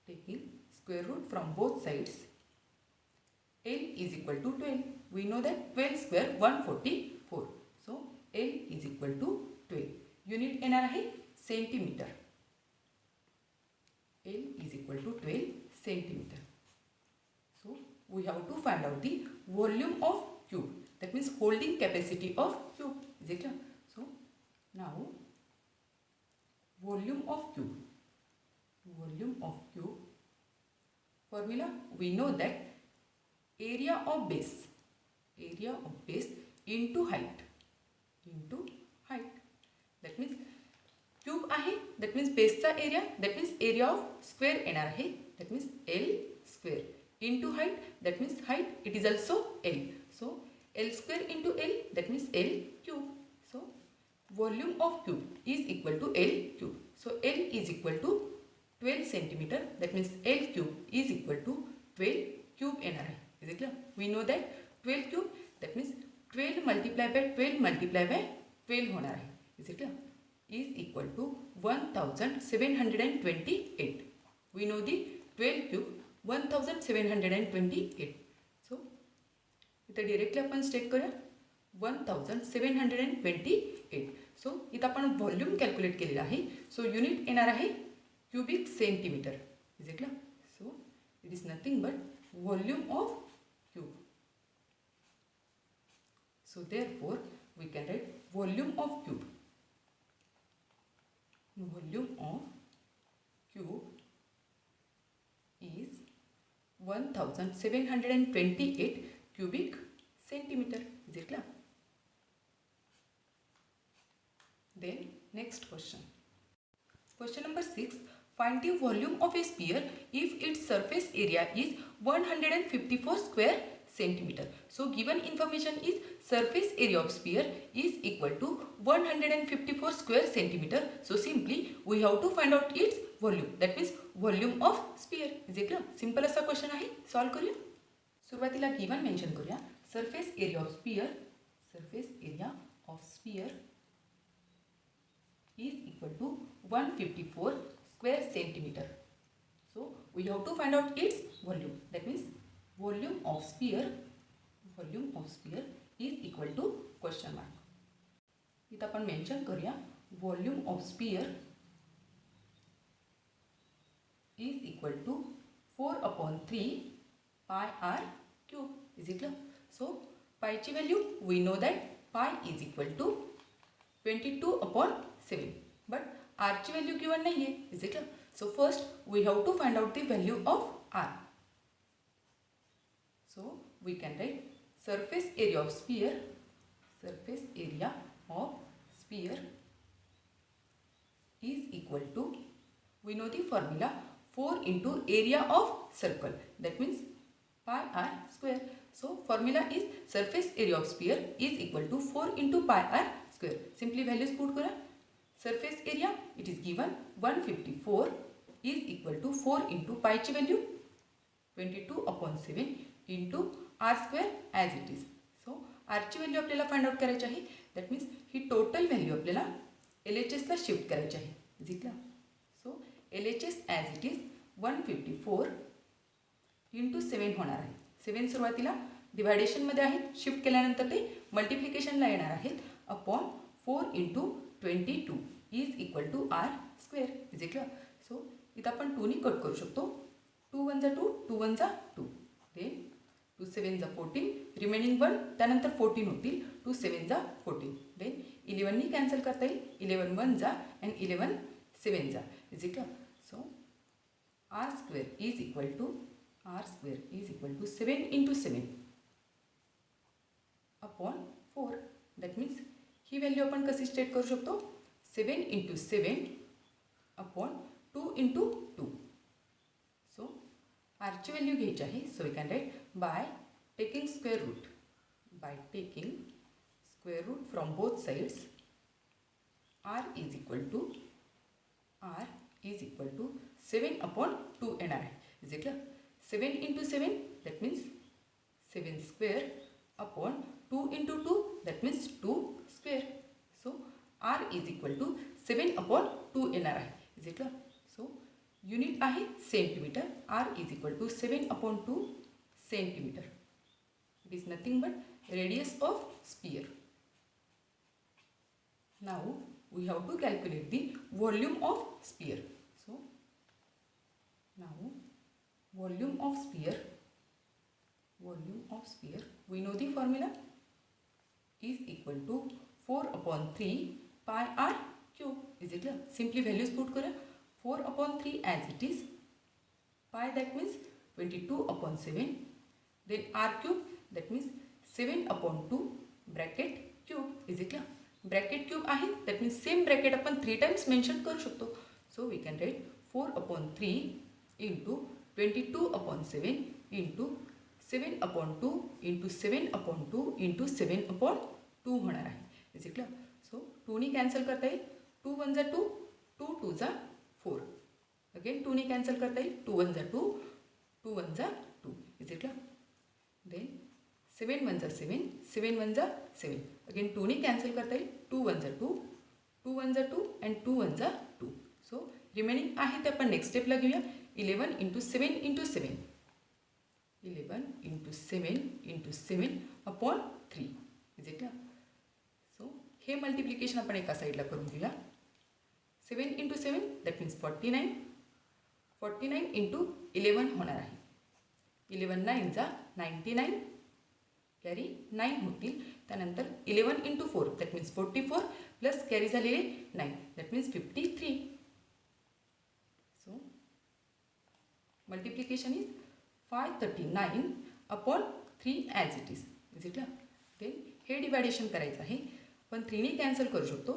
taking square root from both sides. L is equal to 12. We know that 12 square 144. So L is equal to 12. Unit येणार आहे centimetre. L is equal to 12 centimeter. So we have to find out the volume of cube. That means holding capacity of cube. Is it clear? So now volume of cube. Volume of cube. Formula, we know that area of base into height. That means cube आहे, that means base चा area, that means area of square येणार आहे, that means L square into height, that means height, it is also L. So L square into L, that means L cube. So volume of cube is equal to L cube. So L is equal to 12 centimeter, that means L cube is equal to 12 cube येणार आहे. Is it clear? We know that 12 cube, that means 12 multiplied by 12 multiplied by 12 होणार आहे. Is it clear? Is equal to 1728. We know the 12 cube 1728. So इथं directly आपण state करूया 1728. सो इथं आपण volume calculate केलेलं आहे. सो युनिट येणार आहे cubic centimetre. Is it clear? So it is nothing but volume of cube. So therefore we can write volume of cube. Volume of cube is 1728 cubic centimeter. Is it clear? Then next question. Question number 6. Find the volume of a sphere if its surface area is 154 square centimeter. So given information is surface area of sphere is equal to 154 square centimeter. So simply we have to find out its volume. That means volume of sphere. Is it clear? Simple असा question आहे. Solve करूया. सुरुवातीला given mention करूया. Surface area of sphere. Surface area of sphere is equal to 154 square centimeter. So we have to find out its volume. That means volume of sphere is equal to question mark. इथं आपण mention करूया volume of sphere is equal to 4/3 pi r cube. Is it clear? So pi ची value we know that pi is equal to 22/7. But r ची value given नाही आहे. Is it clear? So first we have to find out the value of r. So we can write surface area of sphere is equal to, we know the formula, 4 into area of circle, that means pi r square. So formula is surface area of sphere is equal to 4 into pi r square. Simply values put करा. Surface area it is given 154 is equal to 4 into pi ची value 22/7 into r square as it is. So r ची value आपल्याला find out करायची आहे. That means ही total value आपल्याला LHS ला shift करायची आहे. Is it clear? So LHS as it is 154 into 7 होणार आहे. 7 सुरुवातीला डिवायडेशनमध्ये आहेत, शिफ्ट केल्यानंतर ते मल्टिप्लिकेशनला येणार आहेत upon 4 into 22 is equal to r square. Is it clear? So इथं आपण 2 नी कट करू शकतो. 2 1 जा 2, 2 1 जा 2, देन 2 7 जा 14, रिमेनिंग 1, त्यानंतर 14 होतील. 2 7 जा 14, देन 11 नी कॅन्सल करता येईल. 11 1 जा अँड 11 7 जा. Is it clear? So r square is equal to 7 into 7 upon 4. That means ही व्हॅल्यू आपण कशी स्टेट करू शकतो? 7 into 7 upon 2 into 2. So r ची व्हॅल्यू घ्यायची आहे. So we can write by taking square root. square root from both sides. R is equal to 7 upon 2 येणार आहे. Is it clear? 7 into 7 that means 7 square upon 2 into 2 that means 2 square. So R is equal to 7 upon 2 येणार आहे. Is it clear? So unit आहे centimetre. R is equal to 7 upon 2 centimeter. It is nothing but radius of sphere. Now we have to calculate the volume of sphere. So now volume of sphere, we know the formula is equal to 4 upon 3 pi r cube. Is it clear? Simply values put करूया. 4 upon 3 as it is, pi that means 22 upon 7, then r cube that means 7 upon 2 bracket cube. Is it clear? Bracket cube आहे that means same bracket आपण 3 times mention करू शकतो. So we can write 4 upon 3 into 22 upon 7 into 7 upon 2 into 7 upon 2 into 7 upon 2 होणार आहे. Is it clear? So 2नी cancel करता येईल. 2 1 जा 2, 2 2 जा 4. अगेन 2नी कॅन्सल करता येईल. 2 1 जा 2, 2 1 जा 2. Is it clear? देन 7 1 जा 7, 7 1 जा 7. अगेन 2नी कॅन्सल करता येईल. 2 1 जा 2, 2 1 जा 2 अँड 2 1 जा 2. सो रिमेनिंग आहे ते आपण नेक्स्ट स्टेपला घेऊया. 11 into 7 into 7, 11 into 7 into 7 upon 3. Is it clear? So हे मल्टिप्लिकेशन आपण एका साईडला करून घेऊया. 7 इंटू 7 दॅट मीन्स 49, 49 इंटू 11 होणार आहे. 11 9 जा 99, कॅरी 9 होतील. त्यानंतर 11 into 4 that means 44 plus carry झालेले 9 that means 53. So multiplication is 539 upon 3 as it is. Is it clear? Then हे डिवायडेशन करायचं आहे. पण 3नी कॅन्सल करू शकतो.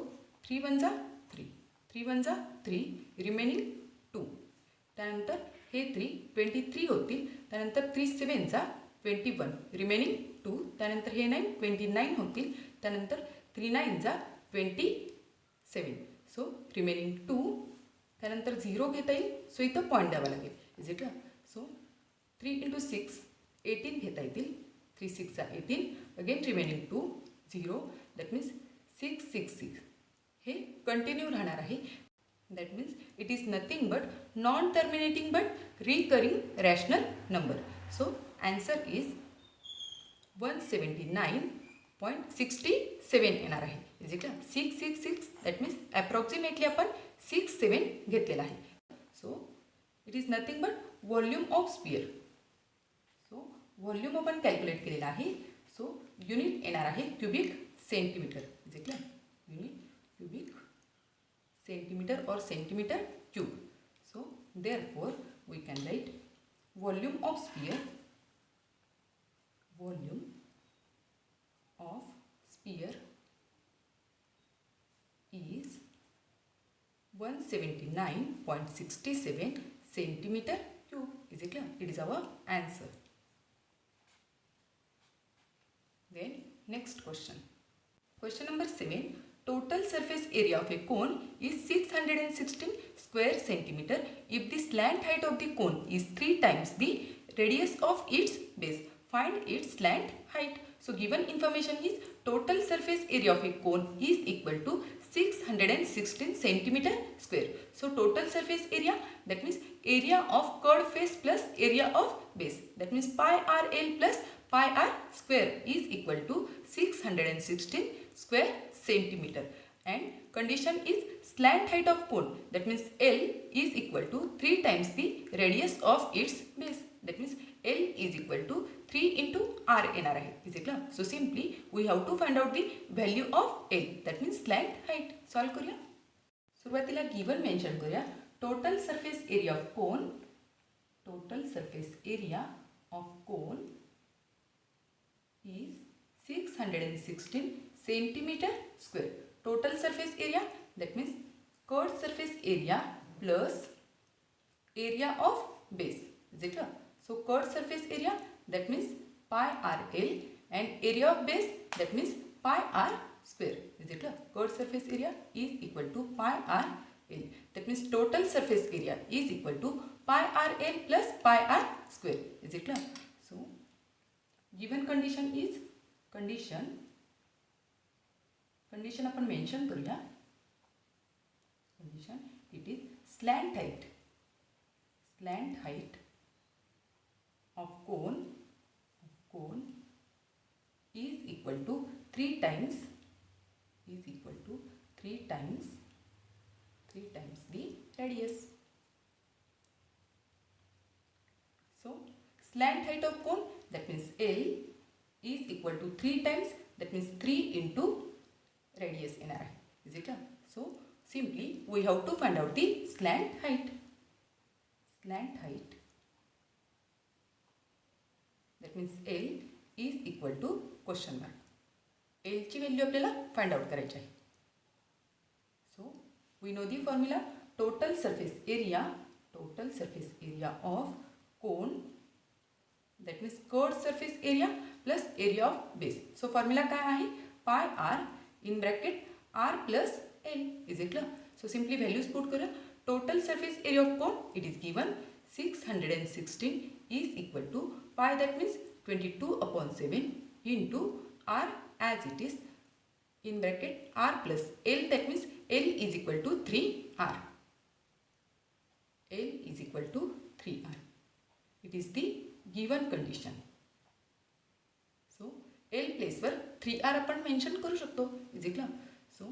3 1 जा 3, 3 1 जा 3, रिमेनिंग 2. त्यानंतर हे 3 23 होतील. त्यानंतर 3 7 जा 21, रिमेनिंग 2. त्यानंतर हे 9 29 होतील. त्यानंतर 3 9 जा 27. So remaining 2. त्यानंतर 0 घेता येईल. सो इथं पॉईंट द्यावा लागेल. Is it clear? So 3 into 6 18 घेता येतील. 3 6 जा 18, अगेन रिमेनिंग 2 0 दॅट मीन्स 6 6 6. हे कंटिन्यू राहणार आहे. That means it is nothing but non terminating but recurring rational number. So answer is 179.67 येणार आहे. Is it clear? 666 that means approximately आपण 6 7 घेतलेला आहे. So it is nothing but volume of sphere. So volume आपण calculate केलेला आहे. So unit येणार आहे cubic centimetre. Is it clear? Unit cubic centimetre or centimetre cube. So therefore we can write volume of sphere, volume of sphere is 179.67 centimeter cube. Is it clear? It is our answer. Then next question. Question number 7. Total surface area of a cone is 616 square centimeter if the slant height of the cone is 3 times the radius of its base. Find its slant height. So given information is total surface area of a cone is equal to 616 centimeter square. So total surface area that means area of curved face plus area of base. That means pi r l plus pi r square is equal to 616 square centimeter. And condition is slant height of cone that means L is equal to 3 times the radius of its base. That means L is equal to 3 into R येणार आहे. Is it clear? So simply we have to find out the value of L that means slant height. Solve करूया. सुरुवातीला given mention करूया. Total surface area of cone, total surface area of cone is 616 centimetre square. Total surface area that means curved surface area plus area of base. Is it clear? So curved surface area that means pi r l and area of base that means pi r square. Is it clear? Curved surface area is equal to pi r l. That means total surface area is equal to pi r l plus pi r square. Is it clear? So given condition is condition आपण mention करूया. Condition it is slant height of cone is equal to 3 times the radius. So slant height of cone, that means L is equal to 3 times, that means 3 into radius in R. Is it clear? So simply we have to find out the slant height. That means L is equal to question mark. L ची value आपल्याला find out करायची आहे. So we know the formula total surface area of cone, that means curved surface area plus area of base. So formula काय आहे? Pi R in bracket R plus L. Is it clear? So simply values put करूया. Total surface area of cone it is given 616 is equal to pi, that means 22/7 into r as it is in bracket r plus l, that means l is equal to 3r. It is the given condition. So l place were 3r आपण mention करू शकतो. Is it clear? So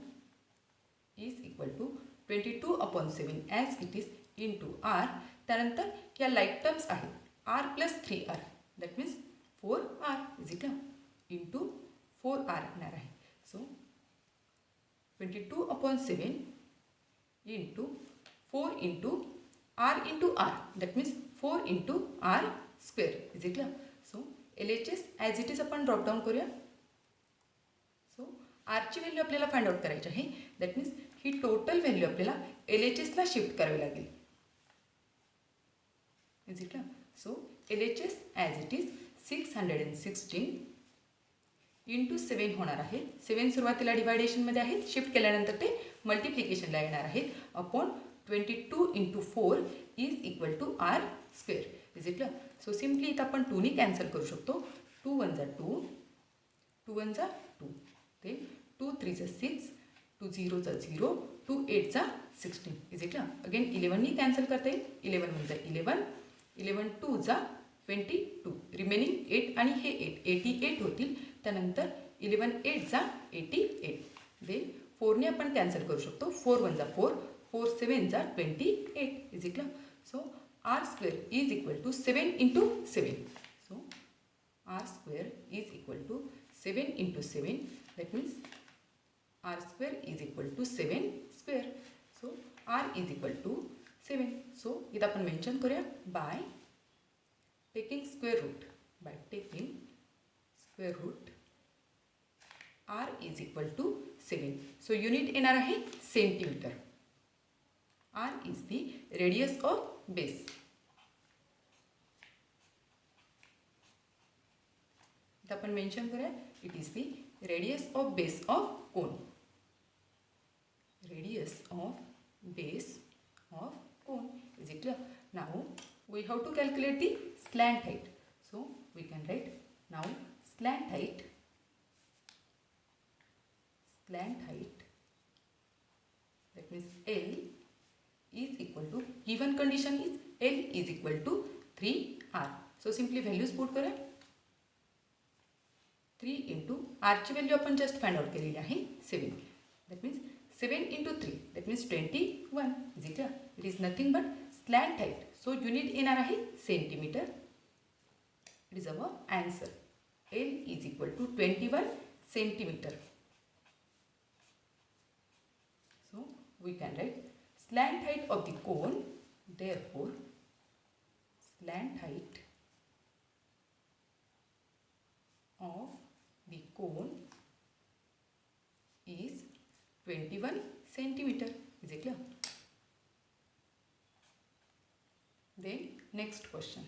is equal to 22/7 as it is into r. त्यानंतर या like terms आहेत r plus 3r, that means 4r. Is it clear? Into 4r येणार आहे. सो 22/7 into 4 into r into r, that means 4 into r square. Is it clear? So LHS as it is आपण dropdown करूया. सो आरची value आपल्याला find out करायची आहे. That means ही total value आपल्याला LHSला shift करावी लागेल. Is it clear? So LHS as it is 616 into 7 होणार आहे. 7 सुरुवातीला डिवायडेशनमध्ये आहेत, शिफ्ट केल्यानंतर ते मल्टिप्लिकेशनला येणार आहेत. Upon 22 into 4 is equal to r square. Is it clear? So simply इथं आपण 2 कॅन्सल करू शकतो. 2 1 जा 2, 2 1 जा 2, ते 2 3 जा 6, 2 0 जा 0, 2 8 जा 16. Is it clear? Again 11 cancel करता येईल. 11 1 जा 11, 11 2 जा 22, रिमेनिंग 8 आणि हे 8 88 होतील. त्यानंतर 11 8 जा 88. देन 4ने आपण कॅन्सल करू शकतो. 4 1 जा 4, 4 7 जा 28. Is it clear? So r square is equal to 7 into 7. So r square is equal to 7 into 7, that means r square is equal to 7 square. So r is equal to 7. So इथं आपण mention करूया by taking square root r is equal to 7. So unit येणार आहे centimeter. R is the radius of base. इथं आपण mention करूया it is the radius of base of cone. Is it clear? Now we have to calculate the slant height. So we can write now slant height. That means L is equal to, given condition is L is equal to 3r. So simply values put करूया. 3 into r ची value आपण just find out केलेली आहे 7. That means 7 into 3, that means 21. Is it clear? It is nothing but slant height. So unit येणार आहे centimetre. It is our answer. L is equal to 21 centimeter. So we can write slant height of the cone. Therefore, slant height of the cone is 21 centimeter. Is it clear? Then next question.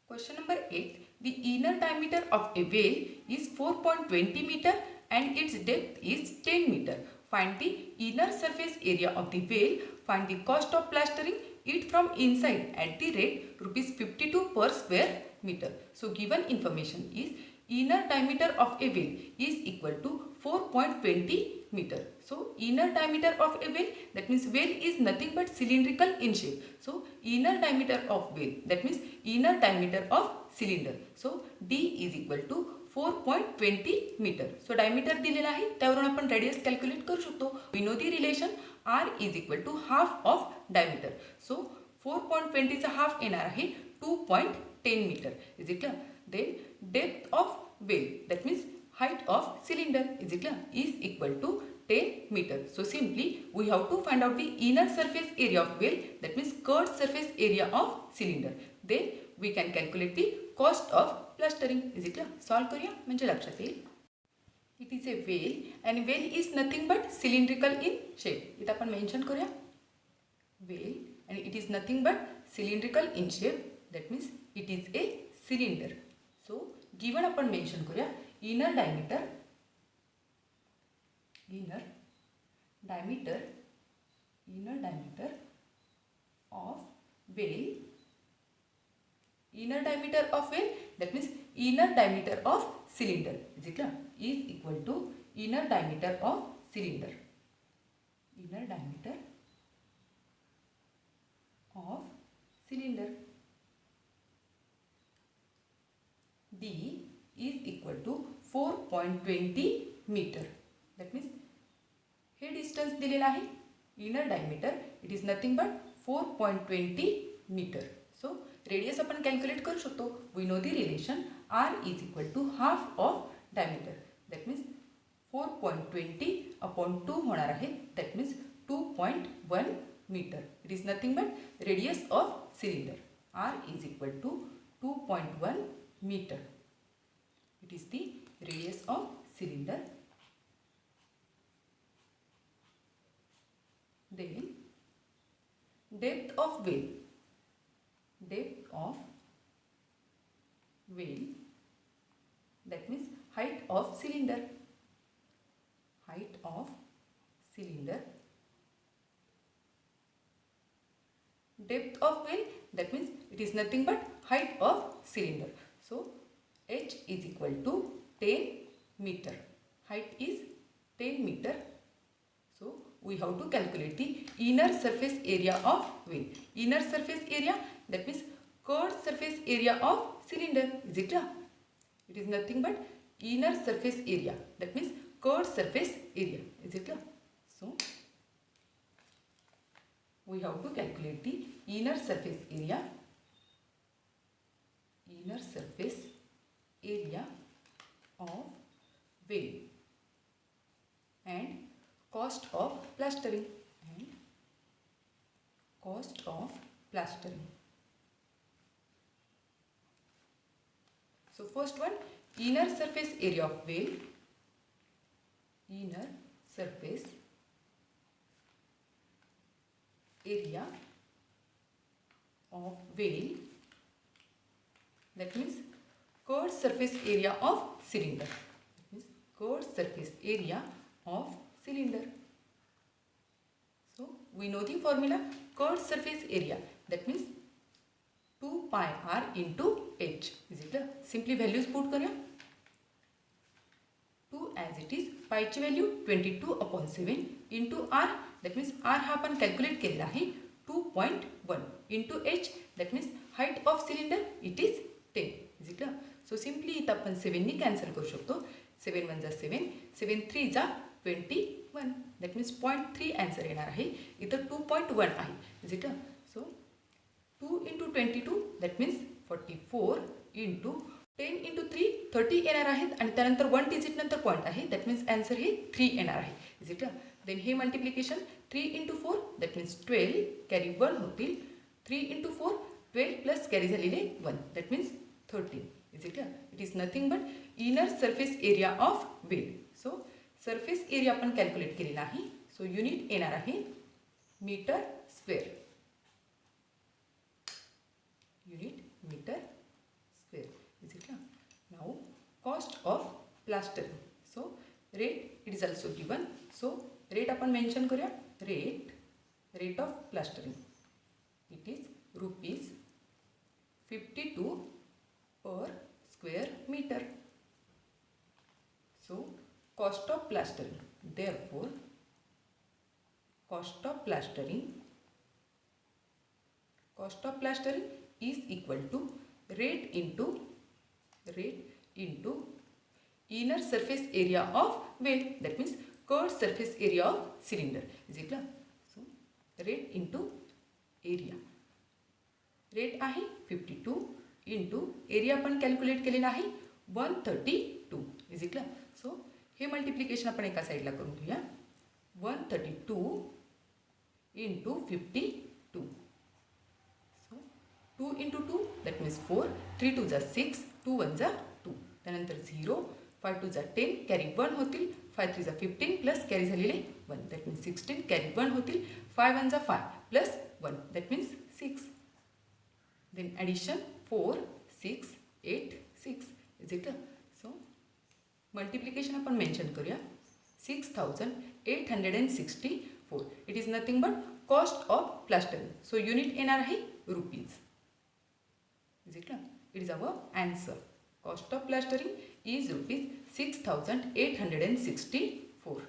Question number 8. The inner diameter of a whale is 4.20 meter and its depth is 10 meter. Find the inner surface area of the well. Find the cost of plastering it from inside at the rate rupees 52 per square meter. So given information is inner diameter of a well is equal to 4.20 meter. So inner diameter of a well, that means well is nothing but cylindrical in shape. So inner diameter of well, that means inner diameter of cylinder. So D is equal to 4.20 metre. So diameter दिलेला आहे, त्यावरून आपण radius calculate करू शकतो. We know the relation are is equal to half of diameter. So 4.20 चा half येणार आहे 2.10 metre. Is it clear? Then depth of well, that means height of cylinder, is it clear, is equal to 10 meter. So simply we have to find out the inner surface area of well, that means curved surface area of cylinder. Then we can calculate the cost of plastering. Is it clear? Solve करूया म्हणजे लक्षात येईल. It is a well and well is nothing but cylindrical in shape. इथं आपण mention करूया well and it is nothing but cylindrical in shape, that means it is a cylinder. So given आपण mention करूया inner diameter of well, inner diameter of well, that means inner diameter of cylinder, is it clear, is equal to inner diameter of cylinder, inner diameter of cylinder. D is equal to 4.20 meter. That means हे distance दिलेला आहे inner diameter, it is nothing but 4.20 metre. So radius आपण calculate करू शकतो. We know the relation are is equal to half of diameter, that means 4.20 upon 2 होणार आहे, that means 2.1 meter. It is nothing but radius of cylinder. R is equal to 2.1 meter. It is the radius of cylinder. Then depth of well, depth of well, that means height of cylinder, height of cylinder. Depth of well, that means it is nothing but height of cylinder. So H is equal to 10 meter. Height is 10 meter. So we have to calculate the inner surface area of well. Inner surface area, that means curved surface area of cylinder. Is it clear? It is nothing but inner surface area, that means curved surface area. Is it clear? So we have to calculate the inner surface area, inner surface area of well and cost of plastering, and cost of plastering. So first one, inner surface area of well, inner surface area of well, that means curved surface area of cylinder, that means curved surface area of cylinder. So we know the formula, curved surface area, that means 2 pi r into h. Is it clear? Simply values put करूया. 2 as it is, pi ची value 22/7 into r, that means r हा आपण calculate केलेला आहे 2.1 into h, that means height of cylinder it is 10. Is it clear? So simply इथं आपण 7 नी cancel करू शकतो. 7 1 जा 7, 7 3 जा 21, that means 0.3 आन्सर येणार आहे. इथं 2.1 आहे. Is it clear? So 2 into 22, that means 44 into 10 into 3, 30 येणार आहेत आणि त्यानंतर 1 डिजिट नंतर पॉईंट आहे, दॅट मीन्स आन्सर हे 3 येणार आहे. Is it clear? देन हे multiplication 3 into 4, that means 12 carry 1 होतील. 3 into 4, 12 प्लस कॅरी झालेले 1, that means 13. Is it clear? It is nothing but inner surface area of well. So surface area आपण calculate केलेला आहे. So unit येणार आहे metre square. Unit meter square. Is it clear? Now cost of plastering. So rate it is also given. So rate आपण mention करूया. Rate of plastering it is rupees 52 per square meter. So cost of plastering, therefore cost of plastering is equal to rate into inner surface area of well, that means curved surface area of cylinder is equal. So rate into area, rate आहे 52 into area आपण calculate केलेला आहे 132 is equal. So हे multiplication आपण एका साईडला करून घेऊया. 132 into 52. So 2 into 2 that means 4, 3 2 जा 6, 2 1 जा 2, त्यानंतर 0, 5 2 जा 10, कॅरी 1 होतील, 5 3 जा 15 प्लस कॅरी झालेले 1 that means 16, कॅरी 1 होतील, 5 1 जा 5 plus 1 that means 6. Then addition 4 6 8 6 is it. So multiplication आपण मेंशन करूया 6864. It is nothing but cost of plastering. So unit येणार आहे rupees. Is it clear? It is our answer. Cost of plastering is rupees 6864.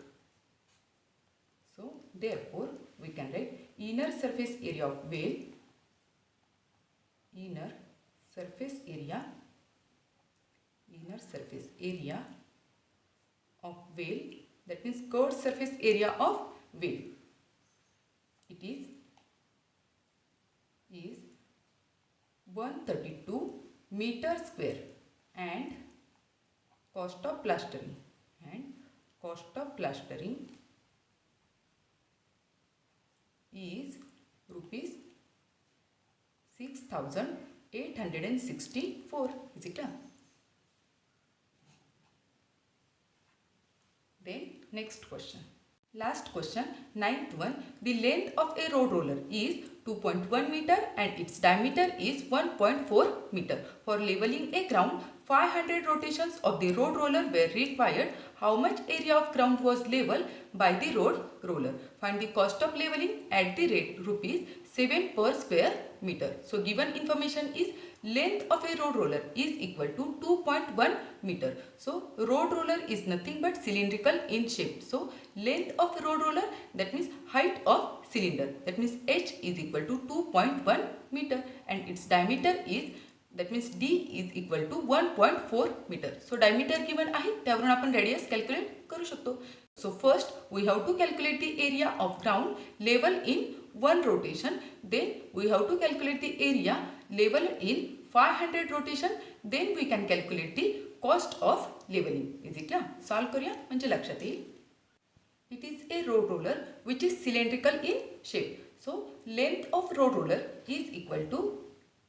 So therefore we can write inner surface area of well, inner surface area of well, that means curved surface area of well, it is 132 meter square, and cost of plastering is rupees 6864. Is it clear? Then next question. Last question, ninth one. The length of a road roller is 2.1 meter and its diameter is 1.4 meter. For leveling a ground, 500 rotations of the road roller were required. How much area of ground was leveled by the road roller? Find the cost of leveling at the rate rupees 7 per square meter. So given information is length of a road roller is equal to 2.1 meter. So road roller is nothing but cylindrical in shape. So length of road roller, that means height of cylinder, that means h is equal to 2.1 meter, and its diameter is, that means d is equal to 1.4 meter. So diameter given आहे, त्यावरून आपण radius calculate करू शकतो. So first we have to calculate the area of ground level in one rotation. Then we have to calculate the area level in 500 rotation. Then we can calculate the cost of leveling. Is it clear? Solve करूया म्हणजे लक्षात येईल. It is a road roller which is cylindrical in shape. So length of road roller is equal to,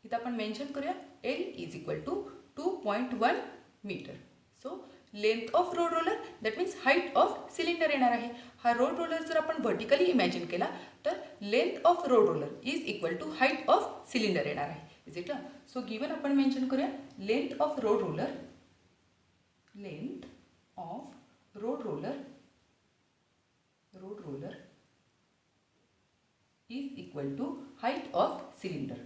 इथं आपण mention करूया L is equal to 2.1 meter. So length of road roller, that means height of cylinder येणार आहे. हा road roller जर आपण vertically imagine केला तर length of road roller is equal to height of cylinder येणार आहे. Is it clear? So given आपण मेंशन करूया length of road roller is equal to height of cylinder,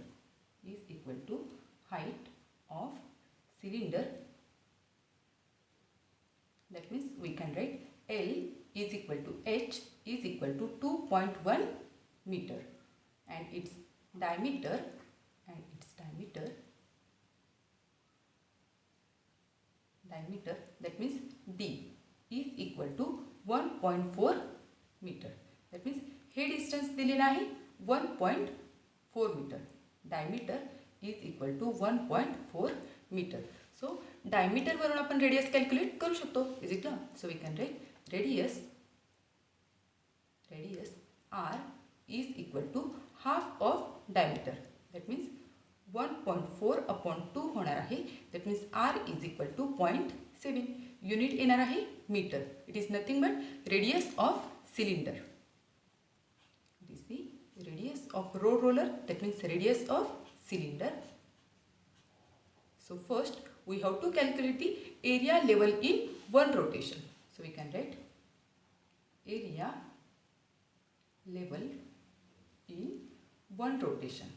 that means we can write L is equal to H is equal to 2.1 meter, and its diameter that means D is equal to 1.4 meter. That means हे distance दिलेला आहे 1.4 meter. Diameter is equal to 1.4 meter. So diameter वरून आपण radius calculate करू शकतो. Is it clear? So we can write radius R is equal to half of diameter. That means 1.4 upon 2 होणार आहे. That means R is equal to 0.7. Unit येणार आहे meter. It is nothing but radius of cylinder. It is the radius of road roller, that means radius of cylinder. So first we have to calculate the area level in one rotation. So we can write area level in one rotation.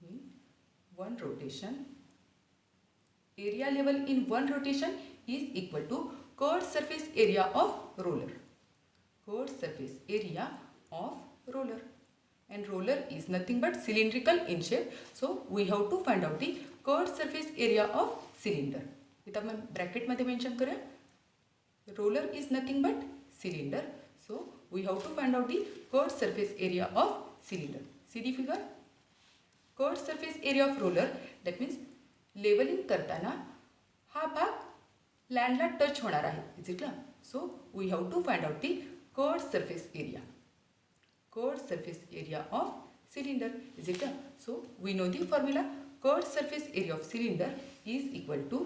In one rotation, area level in one rotation is equal to curved surface area of roller. Curved surface area of roller. And roller is nothing but cylindrical in shape. So we have to find out the curved surface area of cylinder. इथं आपण bracket मध्ये mention करूया. Roller is nothing but cylinder. So we have to find out the curved surface area of cylinder. See the figure. Curved surface area of roller, that means levelling करताना हा भाग लँडला touch होणार आहे. Is it clear? So we have to find out the curved surface area. Curved surface area of cylinder. Is it clear? So we know the formula. Curved surface area of cylinder is equal to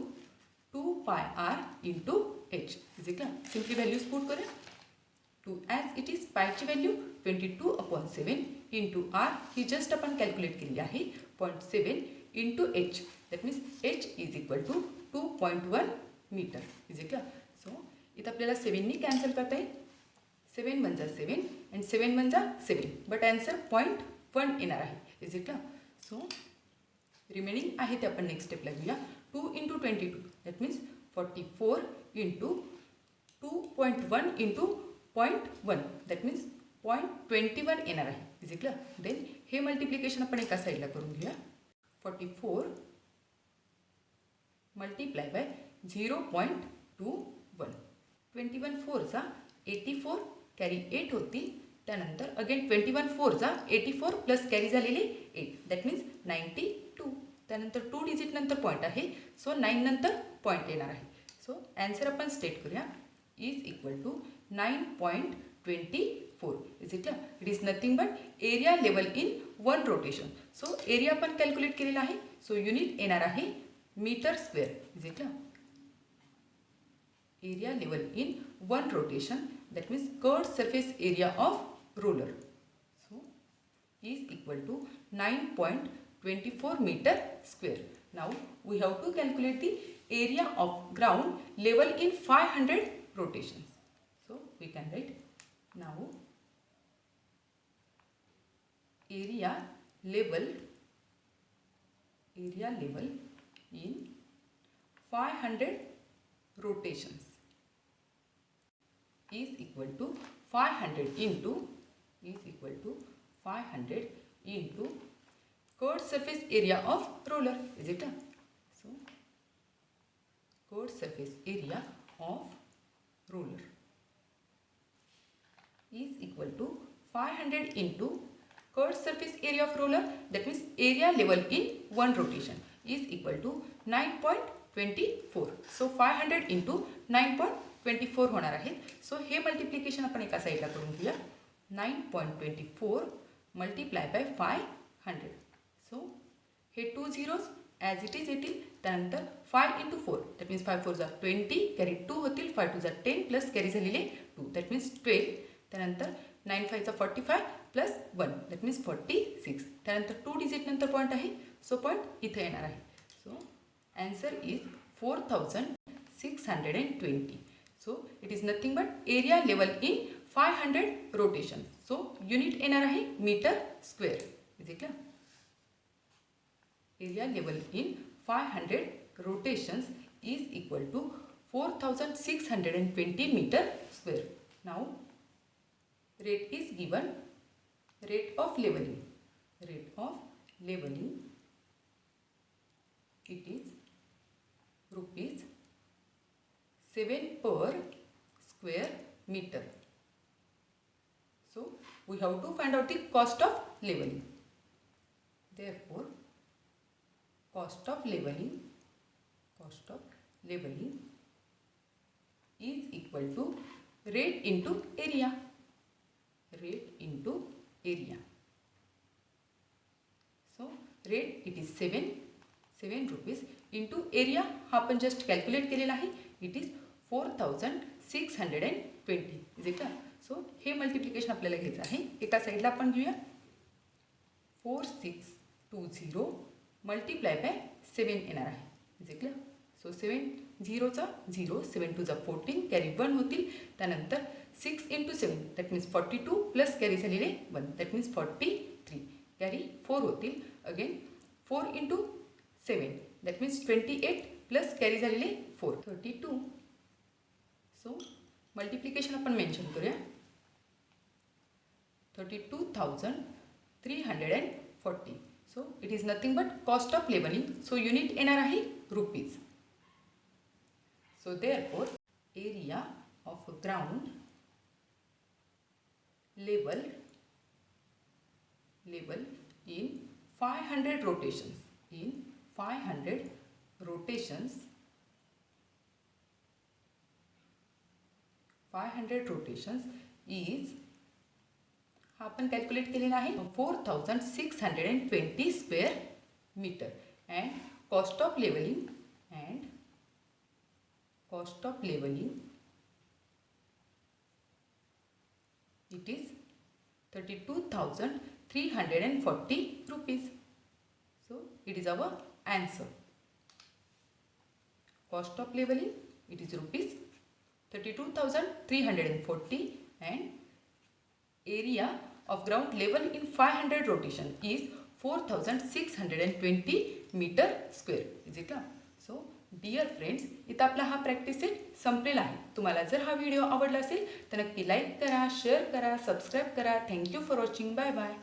2 pi r into h. Is it clear? Simply values put करें. 2 as it is pi ची value 22/7 into r ही just आपण calculate केली आहे 0.7 into h. That means h is equal to 2.1 meter. Is it clear? So इथं आपल्याला 7 नी cancel करता येईल. 7 1 जा 7 and 7 1 जा 7. But answer 0.1 येणार आहे. Is it clear? So remaining आहे ते आपण नेक्स्ट स्टेपला घेऊया. 2 into 22. That means 44 into 2.1 into 0.1. That means 0.21 येणार आहे. Is it clear? देन हे मल्टिप्लिकेशन आपण एका साईडला करून घेऊया. 44 मल्टिप्लाय बाय 0.21. 21 4 जा 84 कॅरी 8 होती. त्यानंतर अगेन 21 4 जा 84 प्लस कॅरी झालेली 8. That means 92. त्यानंतर 2 डिजिट नंतर पॉईंट आहे. सो 9 नंतर पॉईंट येणार आहे. सो ॲन्सर आपण स्टेट करूया. Is equal to 9.24. Is it clear? It is nothing but area level in one rotation. So area आपण कॅल्क्युलेट केलेला आहे. सो युनिट येणार आहे metre square. Is it clear? Area level in one rotation, that means curved surface area of roller. So is equal to 9.24 meter square. Now we have to calculate the area of ground level in 500 rotations. So we can write now area level in 500 rotations is equal to 500 into curved surface area of roller. Is it? So curved surface area of roller is equal to 500 into curved surface area of roller, that means area level in one rotation, is equal to 9.24. So 500 into 9.24 होणार आहे. सो हे multiplication आपण एका साईडला करून घेऊया. 9.24 multiply by 500. So हे 2 zeros as it is येतील. त्यानंतर 5 into 4, दॅट मीन्स 5 4 जा 20 कॅरी 2 होतील. 5 2 जा 10 प्लस कॅरी झालेले 2, दॅट मीन्स 12. त्यानंतर 9 5 चा 45 प्लस 1, दॅट मीन्स 46. त्यानंतर 2 डिजिट नंतर पॉईंट आहे. सो पॉईंट इथे येणार आहे. So answer is 4620. So it is nothing but area level in 500 rotation. So unit येणार आहे metre square. Is it clear? area level in 500 rotations is equal to 4620 meter square. Now rate is given. Rate of leveling. It is rupees 7 per square meter. So we have to find out the cost of leveling. Therefore cost of leveling is equal to rate into area. So rate it is 7 rupees into area हा आपण just calculate केलेला आहे. It is 4620. Is it clear? So हे multiplication आपल्याला घ्यायचं आहे. एका साईडला आपण घेऊया. 4620 मल्टिप्लाय बाय 7 येणार आहे. Is it clear? सो 7 झिरोचा 0, 7 टू 14, कॅरी 1 होतील. त्यानंतर 6 × 7 दॅट मीन्स 42 प्लस कॅरी झालेले 1 दॅट मीन्स 43, कॅरी 4 होतील. Again 4 × 7 that means 28 plus carry झालेले 4 32. सो मल्टिप्लिकेशन आपण मेन्शन करूया. 32,340. So it is nothing but cost of levelling. So unit येणार आहे rupees. So therefore area of ground level in 500 rotations. In 500 rotations, 500 rotations is हा आपण calculate केलेला आहे 4620 square metre. And cost of levelling it is 32,340 rupees. So it is our answer. Cost of leveling it is rupees 32,340 and area of ground level in 500 rotation is 4,620 meter square. Is it clear? So dear friends, इथं आपला हा practice set संपलेला आहे. तुम्हाला जर हा video आवडला असेल तर नक्की लाईक करा, शेअर करा, सबस्क्राईब करा. Thank you for watching. Bye bye.